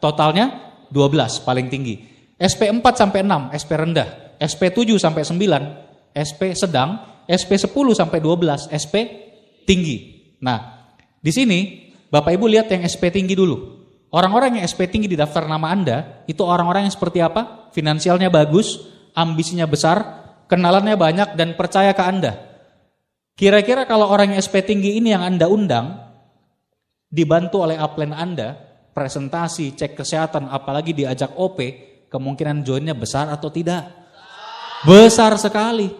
totalnya 12 paling tinggi. SP 4 sampai 6 SP rendah. SP 7 sampai 9 SP sedang. SP 10 sampai 12 SP tinggi. Nah, di sini Bapak Ibu lihat yang SP tinggi dulu. Orang-orang yang SP tinggi di daftar nama Anda, itu orang-orang yang seperti apa? Finansialnya bagus, ambisinya besar, kenalannya banyak, dan percaya ke Anda. Kira-kira kalau orang yang SP tinggi ini yang Anda undang, dibantu oleh upline Anda, presentasi, cek kesehatan, apalagi diajak OP, kemungkinan joinnya besar atau tidak? Besar sekali.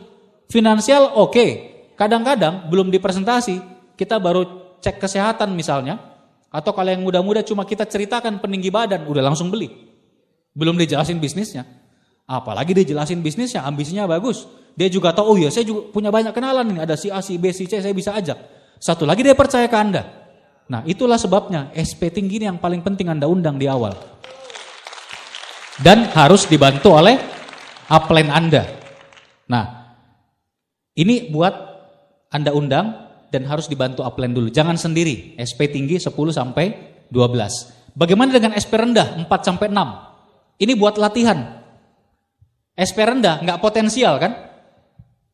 Finansial oke. Kadang-kadang belum dipresentasi, kita baru cek kesehatan misalnya, atau kalau yang muda-muda cuma kita ceritakan peninggi badan, udah langsung beli. Belum dijelasin bisnisnya. Apalagi dijelasin bisnisnya, ambisinya bagus. Dia juga tahu, oh ya saya juga punya banyak kenalan nih, ada si A, si B, si C, saya bisa ajak. Satu lagi dia percaya ke Anda. Nah itulah sebabnya SP tinggi ini yang paling penting Anda undang di awal. Dan harus dibantu oleh upline Anda. Nah ini buat Anda undang dan harus dibantu upline dulu. Jangan sendiri. SP tinggi 10 sampai 12. Bagaimana dengan SP rendah 4 sampai 6? Ini buat latihan. SP rendah nggak potensial kan?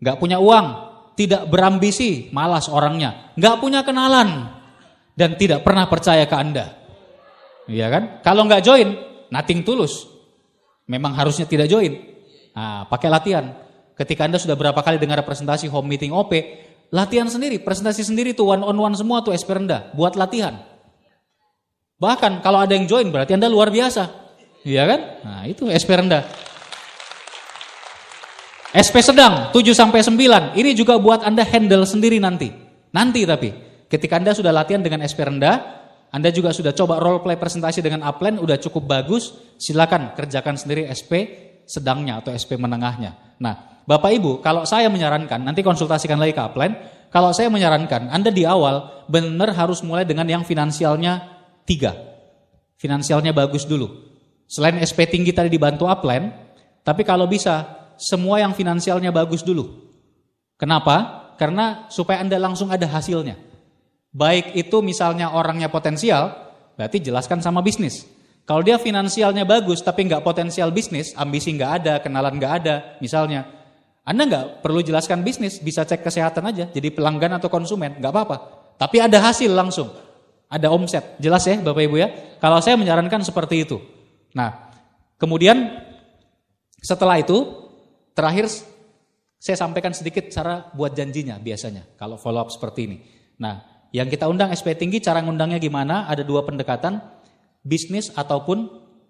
Nggak punya uang, tidak berambisi, malas orangnya, nggak punya kenalan dan tidak pernah percaya ke Anda. Iya kan? Kalau nggak join, nothing tulus. Memang harusnya tidak join. Nah, pakai latihan. Ketika Anda sudah berapa kali dengar presentasi home meeting OP, latihan sendiri, presentasi sendiri tuh one on one semua tuh SP rendah, buat latihan. Bahkan kalau ada yang join berarti Anda luar biasa. Iya kan? Nah, itu SP rendah. SP sedang 7 sampai 9. Ini juga buat Anda handle sendiri nanti. Nanti tapi ketika Anda sudah latihan dengan SP rendah, Anda juga sudah coba role play presentasi dengan upline udah cukup bagus, silakan kerjakan sendiri SP sedangnya atau SP menengahnya. Nah, Bapak Ibu, kalau saya menyarankan, nanti konsultasikan lagi ke upline, kalau saya menyarankan, Anda di awal benar harus mulai dengan yang finansialnya 3. Finansialnya bagus dulu. Selain SP tinggi tadi dibantu upline, tapi kalau bisa, semua yang finansialnya bagus dulu. Kenapa? Karena supaya Anda langsung ada hasilnya. Baik itu misalnya orangnya potensial, berarti jelaskan sama bisnis. Kalau dia finansialnya bagus tapi nggak potensial bisnis, ambisi nggak ada, kenalan nggak ada, misalnya, Anda nggak perlu jelaskan bisnis, bisa cek kesehatan aja, jadi pelanggan atau konsumen, nggak apa-apa. Tapi ada hasil langsung, ada omset, jelas ya Bapak Ibu ya. Kalau saya menyarankan seperti itu. Nah, kemudian setelah itu, terakhir saya sampaikan sedikit cara buat janjinya biasanya, kalau follow up seperti ini. Nah, yang kita undang SP tinggi, cara ngundangnya gimana? Ada 2 pendekatan. bisnis ataupun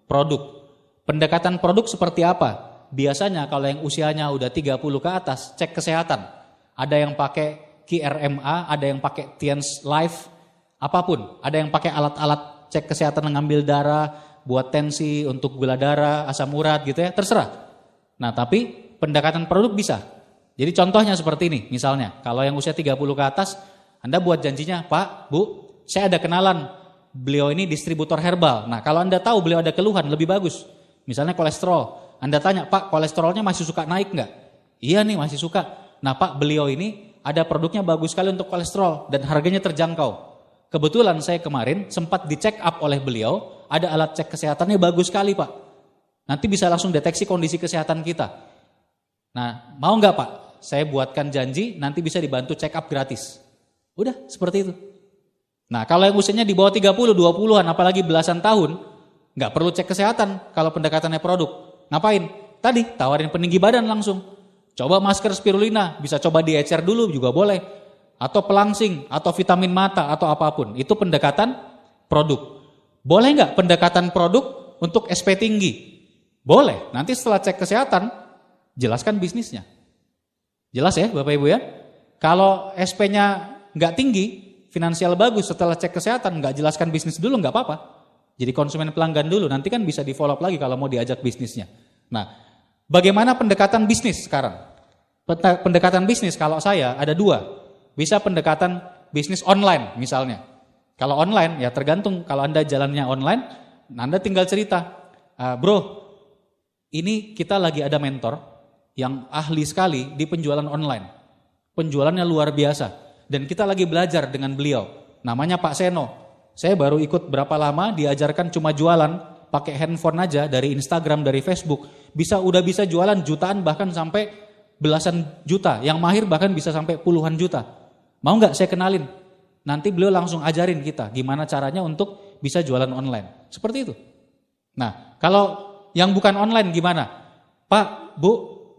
produk. Pendekatan produk seperti apa? Biasanya kalau yang usianya udah 30 ke atas, cek kesehatan. Ada yang pakai QRMA, ada yang pakai Tiens Life, apapun. Ada yang pakai alat-alat cek kesehatan, ngambil darah, buat tensi, untuk gula darah, asam urat gitu ya, terserah. Nah tapi pendekatan produk bisa. Jadi contohnya seperti ini, misalnya kalau yang usia 30 ke atas, Anda buat janjinya, Pak, Bu, saya ada kenalan, beliau ini distributor herbal. Nah kalau Anda tahu beliau ada keluhan, lebih bagus. Misalnya kolesterol, Anda tanya, Pak, kolesterolnya masih suka naik nggak? Iya nih, masih suka. Nah Pak, beliau ini ada produknya bagus sekali untuk kolesterol dan harganya terjangkau. Kebetulan saya kemarin sempat di check up oleh beliau, ada alat cek kesehatannya bagus sekali Pak. Nanti bisa langsung deteksi kondisi kesehatan kita. Nah, mau nggak Pak? Saya buatkan janji, nanti bisa dibantu check up gratis. Udah, seperti itu. Nah, kalau yang usianya di bawah 30, 20-an, apalagi belasan tahun, nggak perlu cek kesehatan kalau pendekatannya produk. Ngapain? Tadi, tawarin peninggi badan langsung. Coba masker spirulina, bisa coba diecer dulu juga boleh. Atau pelangsing, atau vitamin mata, atau apapun. Itu pendekatan produk. Boleh nggak pendekatan produk untuk SP tinggi? Boleh, nanti setelah cek kesehatan, jelaskan bisnisnya. Jelas ya Bapak Ibu ya? Kalau SP-nya nggak tinggi, finansial bagus, setelah cek kesehatan nggak jelaskan bisnis dulu nggak apa-apa. Jadi konsumen pelanggan dulu, nanti kan bisa di follow up lagi kalau mau diajak bisnisnya. Nah, bagaimana pendekatan bisnis sekarang? Pendekatan bisnis kalau saya ada dua. Bisa pendekatan bisnis online misalnya. Kalau online ya tergantung, kalau Anda jalannya online, Anda tinggal cerita, bro, ini kita lagi ada mentor yang ahli sekali di penjualan online. Penjualannya luar biasa. Dan kita lagi belajar dengan beliau. Namanya Pak Seno. Saya baru ikut berapa lama, diajarkan cuma jualan, pakai handphone aja dari Instagram, dari Facebook. Udah bisa jualan jutaan bahkan sampai belasan juta. Yang mahir bahkan bisa sampai puluhan juta. Mau nggak saya kenalin? Nanti beliau langsung ajarin kita gimana caranya untuk bisa jualan online. Seperti itu. Nah, kalau yang bukan online gimana? Pak, Bu,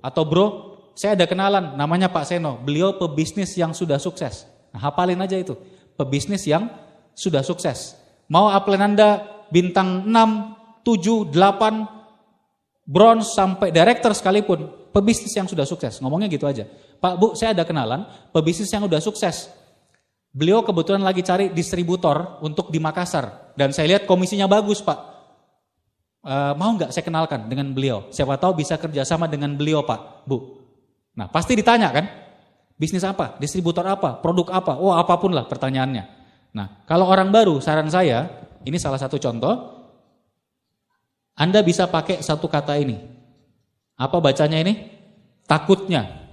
atau bro, saya ada kenalan, namanya Pak Seno. Beliau pebisnis yang sudah sukses. Nah, hafalin aja itu. Pebisnis yang sudah sukses. Mau upline Anda bintang 6, 7, 8, bronze sampai director sekalipun, pebisnis yang sudah sukses. Ngomongnya gitu aja. Pak, Bu, saya ada kenalan, pebisnis yang sudah sukses. Beliau kebetulan lagi cari distributor untuk di Makassar. Dan saya lihat komisinya bagus, Pak. Mau nggak saya kenalkan dengan beliau? Siapa tahu bisa kerjasama dengan beliau Pak, Bu. Nah pasti ditanya kan, bisnis apa, distributor apa, produk apa, apapun lah pertanyaannya. Nah kalau orang baru, saran saya, ini salah satu contoh, Anda bisa pakai satu kata ini. Apa bacanya ini? Takutnya.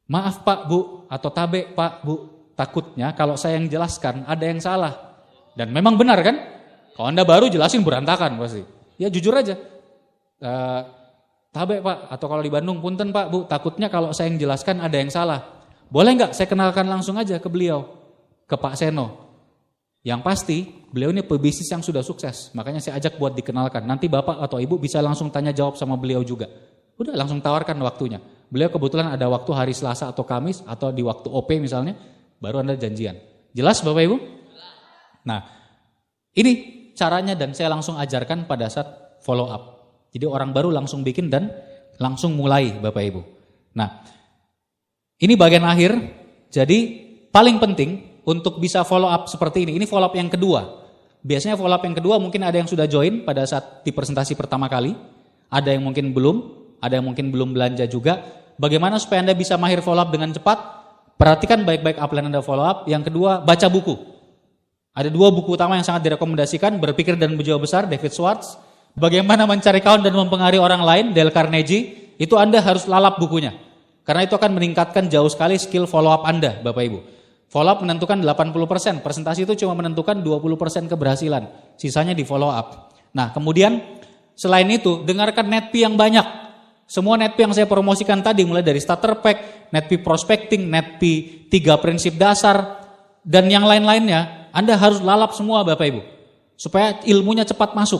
Maaf Pak, Bu, atau tabe Pak, Bu, takutnya kalau saya yang jelaskan ada yang salah. Dan memang benar kan? Kalau Anda baru jelasin berantakan pasti. Ya jujur aja. Tabe Pak, atau kalau di Bandung, punten Pak, Bu, takutnya kalau saya yang jelaskan ada yang salah. Boleh nggak saya kenalkan langsung aja ke beliau, ke Pak Seno. Yang pasti beliau ini pebisnis yang sudah sukses. Makanya saya ajak buat dikenalkan. Nanti Bapak atau Ibu bisa langsung tanya jawab sama beliau juga. Udah langsung tawarkan waktunya. Beliau kebetulan ada waktu hari Selasa atau Kamis atau di waktu OP misalnya, baru Anda janjian. Jelas Bapak Ibu? Nah, ini caranya dan saya langsung ajarkan pada saat follow up. Jadi orang baru langsung bikin dan langsung mulai Bapak Ibu. Nah, ini bagian akhir. Jadi paling penting untuk bisa follow up seperti ini follow up yang kedua. Biasanya follow up yang kedua mungkin ada yang sudah join pada saat di presentasi pertama kali. Ada yang mungkin belum, ada yang mungkin belum belanja juga. Bagaimana supaya Anda bisa mahir follow up dengan cepat? Perhatikan baik-baik upline Anda follow up. Yang kedua, baca buku. Ada dua buku utama yang sangat direkomendasikan, Berpikir dan Berjiwa Besar, David Schwartz. Bagaimana Mencari Kawan dan Mempengaruhi Orang Lain, Dale Carnegie. Itu Anda harus lalap bukunya. Karena itu akan meningkatkan jauh sekali skill follow up Anda, Bapak Ibu. Follow up menentukan 80%, presentasi itu cuma menentukan 20% keberhasilan. Sisanya di follow up. Nah kemudian selain itu, dengarkan NetP yang banyak. Semua NetP yang saya promosikan tadi, mulai dari starter pack, NetP prospecting, NetP 3 prinsip dasar, dan yang lain-lainnya, Anda harus lalap semua Bapak Ibu. Supaya ilmunya cepat masuk.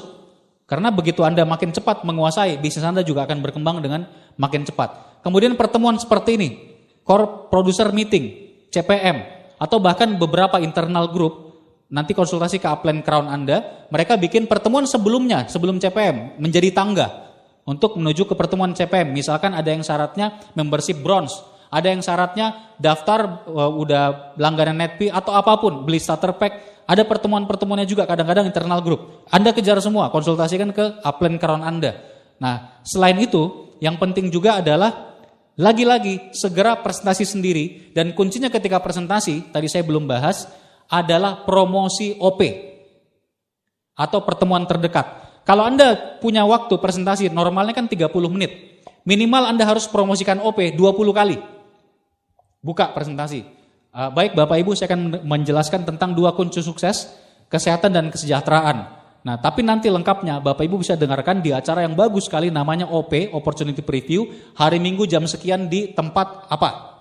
Karena begitu Anda makin cepat menguasai, bisnis Anda juga akan berkembang dengan makin cepat. Kemudian pertemuan seperti ini, core producer meeting, CPM, atau bahkan beberapa internal group, nanti konsultasi ke upline crown Anda, mereka bikin pertemuan sebelumnya, sebelum CPM, menjadi tangga untuk menuju ke pertemuan CPM. Misalkan ada yang syaratnya membership bronze, ada yang syaratnya daftar udah langganan Netpay atau apapun, beli starter pack, ada pertemuan-pertemuannya juga kadang-kadang internal group. Anda kejar semua, konsultasikan ke upline crown Anda. Nah, selain itu, yang penting juga adalah lagi-lagi segera presentasi sendiri, dan kuncinya ketika presentasi, tadi saya belum bahas, adalah promosi OP atau pertemuan terdekat. Kalau Anda punya waktu presentasi normalnya kan 30 menit. Minimal Anda harus promosikan OP 20 kali. Buka presentasi. Baik Bapak Ibu, saya akan menjelaskan tentang 2 kunci sukses, kesehatan dan kesejahteraan. Nah, tapi nanti lengkapnya Bapak Ibu bisa dengarkan di acara yang bagus sekali namanya OP, Opportunity Preview, hari Minggu jam sekian di tempat apa?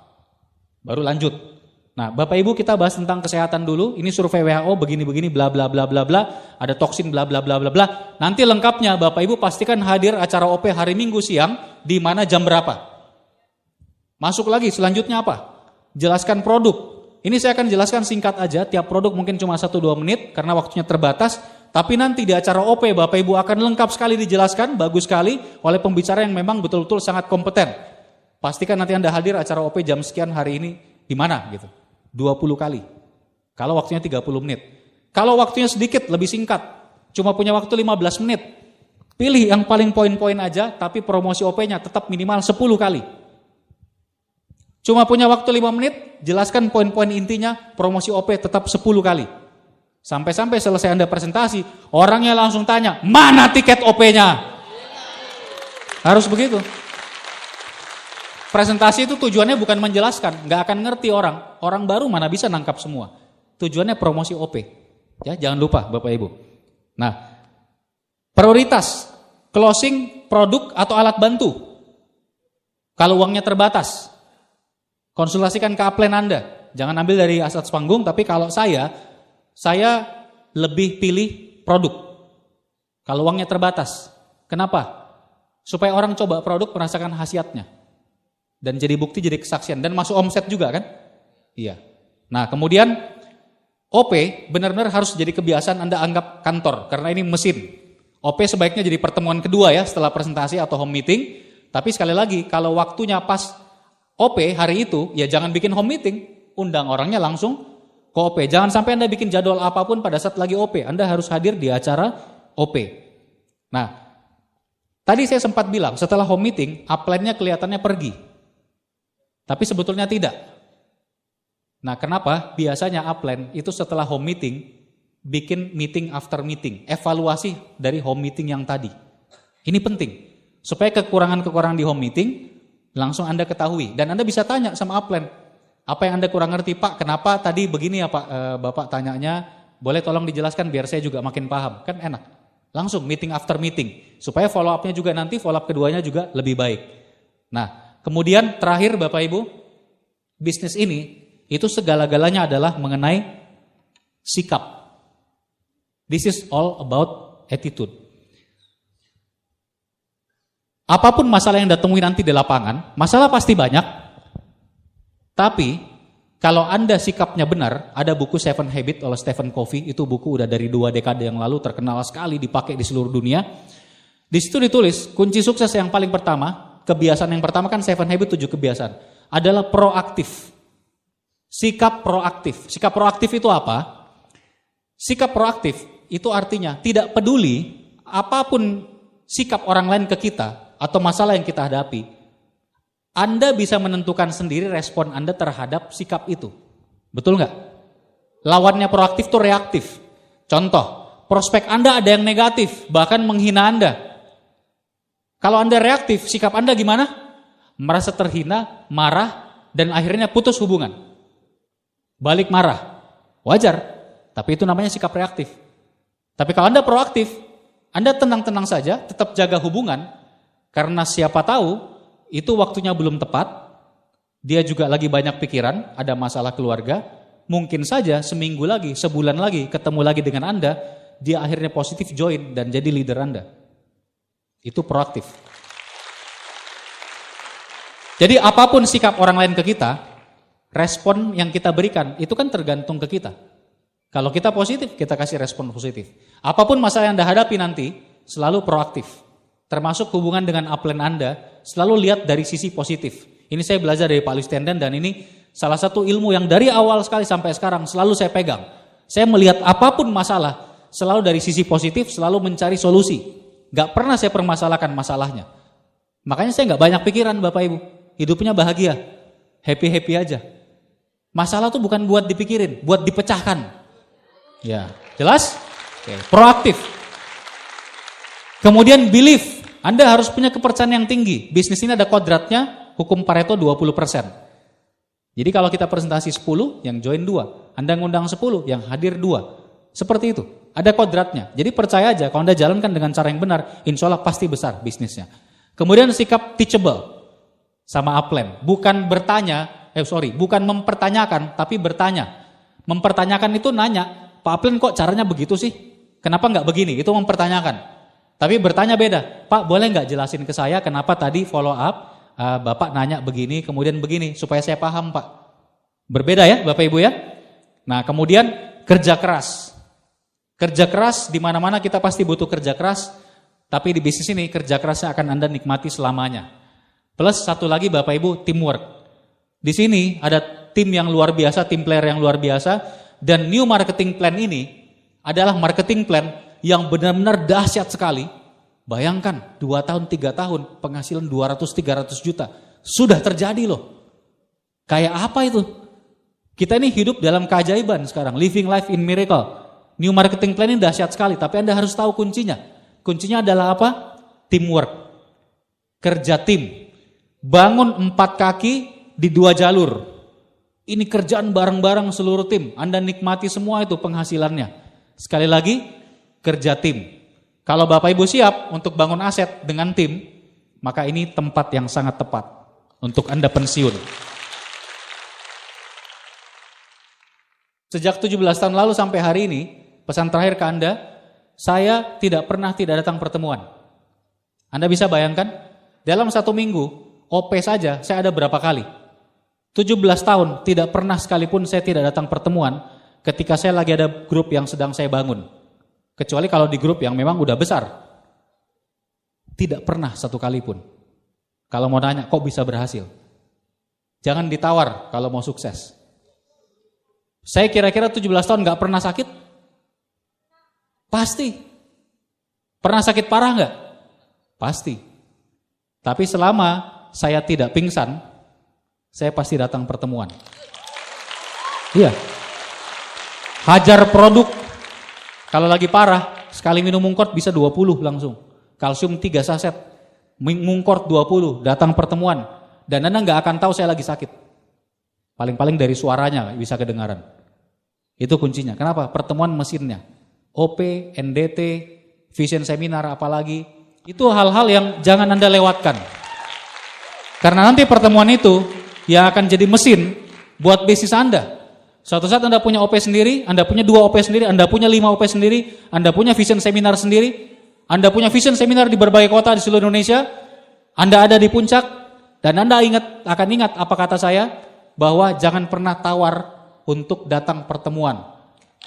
Baru lanjut. Nah, Bapak Ibu kita bahas tentang kesehatan dulu. Ini survei WHO begini-begini bla bla bla bla bla, ada toksin bla bla bla bla bla. Nanti lengkapnya Bapak Ibu pastikan hadir acara OP hari Minggu siang di mana jam berapa. Masuk lagi selanjutnya apa? Jelaskan produk. Ini saya akan jelaskan singkat aja, tiap produk mungkin cuma 1-2 menit karena waktunya terbatas, tapi nanti di acara OP Bapak Ibu akan lengkap sekali dijelaskan, bagus sekali oleh pembicara yang memang betul-betul sangat kompeten. Pastikan nanti Anda hadir acara OP jam sekian hari ini di mana gitu. 20 kali. Kalau waktunya 30 menit. Kalau waktunya sedikit, lebih singkat. Cuma punya waktu 15 menit. Pilih yang paling poin-poin aja, tapi promosi OP-nya tetap minimal 10 kali. Cuma punya waktu 5 menit, jelaskan poin-poin intinya, promosi OP tetap 10 kali. Sampai-sampai selesai Anda presentasi, orangnya langsung tanya, mana tiket OP-nya? Harus begitu. Presentasi itu tujuannya bukan menjelaskan, nggak akan ngerti orang. Orang baru mana bisa nangkap semua. Tujuannya promosi OP. Ya, jangan lupa Bapak Ibu. Nah, prioritas closing produk atau alat bantu. Kalau uangnya terbatas, konsultasikan ke upline Anda. Jangan ambil dari aset panggung, tapi kalau saya lebih pilih produk. Kalau uangnya terbatas. Kenapa? Supaya orang coba produk merasakan khasiatnya. Dan jadi bukti, jadi kesaksian. Dan masuk omset juga kan? Iya. Nah kemudian OP benar-benar harus jadi kebiasaan Anda anggap kantor. Karena ini mesin. OP sebaiknya jadi pertemuan kedua ya setelah presentasi atau home meeting. Tapi sekali lagi kalau waktunya pas OP hari itu, ya jangan bikin home meeting. Undang orangnya langsung ke OP. Jangan sampai Anda bikin jadwal apapun pada saat lagi OP. Anda harus hadir di acara OP. Nah, tadi saya sempat bilang setelah home meeting, upline-nya kelihatannya pergi. Tapi sebetulnya tidak. Nah, kenapa? Biasanya upline itu setelah home meeting, bikin meeting after meeting. Evaluasi dari home meeting yang tadi. Ini penting. Supaya kekurangan-kekurangan di home meeting, langsung Anda ketahui. Dan Anda bisa tanya sama upline. Apa yang Anda kurang ngerti, Pak? Kenapa tadi begini ya Pak? Bapak tanyanya, boleh tolong dijelaskan biar saya juga makin paham. Kan enak. Langsung meeting after meeting. Supaya follow up-nya juga nanti, follow up keduanya juga lebih baik. Nah, kemudian terakhir Bapak Ibu, bisnis ini itu segala-galanya adalah mengenai sikap. This is all about attitude. Apapun masalah yang datangin nanti di lapangan, masalah pasti banyak. Tapi kalau Anda sikapnya benar, ada buku 7 Habits oleh Stephen Covey, itu buku udah dari 2 dekade yang lalu, terkenal sekali, dipakai di seluruh dunia. Di situ ditulis kunci sukses yang paling pertama. Kebiasaan yang pertama kan 7 Habits 7 kebiasaan adalah proaktif. Sikap proaktif. Sikap proaktif itu apa? Sikap proaktif itu artinya tidak peduli apapun sikap orang lain ke kita atau masalah yang kita hadapi. Anda bisa menentukan sendiri respon Anda terhadap sikap itu. Betul nggak? Lawannya proaktif itu reaktif. Contoh, prospek Anda ada yang negatif, bahkan menghina Anda. Kalau Anda reaktif, sikap Anda gimana? Merasa terhina, marah, dan akhirnya putus hubungan. Balik marah. Wajar, tapi itu namanya sikap reaktif. Tapi kalau Anda proaktif, Anda tenang-tenang saja, tetap jaga hubungan, karena siapa tahu, itu waktunya belum tepat, dia juga lagi banyak pikiran, ada masalah keluarga, mungkin saja seminggu lagi, sebulan lagi, ketemu lagi dengan Anda, dia akhirnya positif join dan jadi leader Anda. Itu proaktif. Jadi apapun sikap orang lain ke kita, respon yang kita berikan itu kan tergantung ke kita. Kalau kita positif, kita kasih respon positif. Apapun masalah yang Anda hadapi nanti, selalu proaktif. Termasuk hubungan dengan upline Anda, selalu lihat dari sisi positif. Ini saya belajar dari Pak Lustenden dan ini salah satu ilmu yang dari awal sekali sampai sekarang selalu saya pegang. Saya melihat apapun masalah, selalu dari sisi positif, selalu mencari solusi. Gak pernah saya permasalahkan masalahnya. Makanya saya gak banyak pikiran Bapak Ibu. Hidupnya bahagia, happy-happy aja. Masalah tuh bukan buat dipikirin, buat dipecahkan. Ya, jelas? Oke, proaktif. Kemudian belief. Anda harus punya kepercayaan yang tinggi. Bisnis ini ada kodratnya, hukum Pareto 20%. Jadi kalau kita presentasi 10, yang join 2. Anda ngundang 10, yang hadir 2. Seperti itu. Ada kodratnya. Jadi percaya aja, kalau Anda jalankan dengan cara yang benar, insya Allah pasti besar bisnisnya. Kemudian sikap teachable sama upline. Bukan mempertanyakan, tapi bertanya. Mempertanyakan itu nanya, Pak upline kok caranya begitu sih? Kenapa nggak begini? Itu mempertanyakan. Tapi bertanya beda. Pak boleh nggak jelasin ke saya kenapa tadi follow up, Bapak nanya begini, kemudian begini, supaya saya paham Pak. Berbeda ya Bapak Ibu ya? Nah kemudian kerja keras. Kerja keras di mana-mana kita pasti butuh kerja keras, tapi di bisnis ini kerja kerasnya akan Anda nikmati selamanya. Plus satu lagi Bapak Ibu, teamwork. Di sini ada tim yang luar biasa, tim player yang luar biasa, dan new marketing plan ini adalah marketing plan yang benar-benar dahsyat sekali. Bayangkan 2 tahun, 3 tahun penghasilan 200-300 juta. Sudah terjadi loh. Kayak apa itu? Kita ini hidup dalam keajaiban sekarang, living life in miracle. New marketing plan ini dahsyat sekali, tapi Anda harus tahu kuncinya. Kuncinya adalah apa? Teamwork. Kerja tim. Bangun 4 kaki di 2 jalur. Ini kerjaan bareng-bareng seluruh tim. Anda nikmati semua itu penghasilannya. Sekali lagi, kerja tim. Kalau Bapak Ibu siap untuk bangun aset dengan tim, maka ini tempat yang sangat tepat untuk Anda pensiun. Sejak 17 tahun lalu sampai hari ini, pesan terakhir ke Anda, saya tidak pernah tidak datang pertemuan. Anda bisa bayangkan, dalam 1 minggu, OP saja saya ada berapa kali? 17 tahun tidak pernah sekalipun saya tidak datang pertemuan ketika saya lagi ada grup yang sedang saya bangun. Kecuali kalau di grup yang memang udah besar. Tidak pernah 1 kali pun. Kalau mau nanya, kok bisa berhasil? Jangan ditawar kalau mau sukses. Saya kira-kira 17 tahun gak pernah sakit? Pasti. Pernah sakit parah gak? Pasti. Tapi selama saya tidak pingsan, saya pasti datang pertemuan. Iya. Hajar produk. Kalau lagi parah, sekali minum mungkort bisa 20 langsung. Kalsium 3 saset. Mungkort 20, datang pertemuan. Dan Anda gak akan tahu saya lagi sakit. Paling-paling dari suaranya bisa kedengaran. Itu kuncinya. Kenapa? Pertemuan mesinnya. OP, NDT, vision seminar apalagi. Itu hal-hal yang jangan Anda lewatkan. Karena nanti pertemuan itu yang akan jadi mesin buat bisnis Anda. Suatu saat Anda punya OP sendiri, Anda punya 2 OP sendiri, Anda punya 5 OP sendiri, Anda punya vision seminar sendiri, Anda punya vision seminar di berbagai kota di seluruh Indonesia, Anda ada di puncak, dan Anda akan ingat apa kata saya, bahwa jangan pernah tawar untuk datang pertemuan.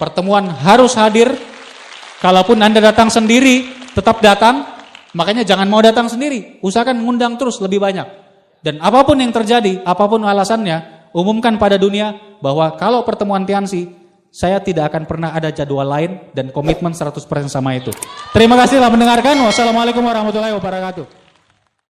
Pertemuan harus hadir, kalaupun Anda datang sendiri, tetap datang, makanya jangan mau datang sendiri, usahakan mengundang terus lebih banyak. Dan apapun yang terjadi, apapun alasannya, umumkan pada dunia bahwa kalau pertemuan Tiansi, saya tidak akan pernah ada jadwal lain dan komitmen 100% sama itu. Terima kasih telah mendengarkan. Wassalamualaikum warahmatullahi wabarakatuh.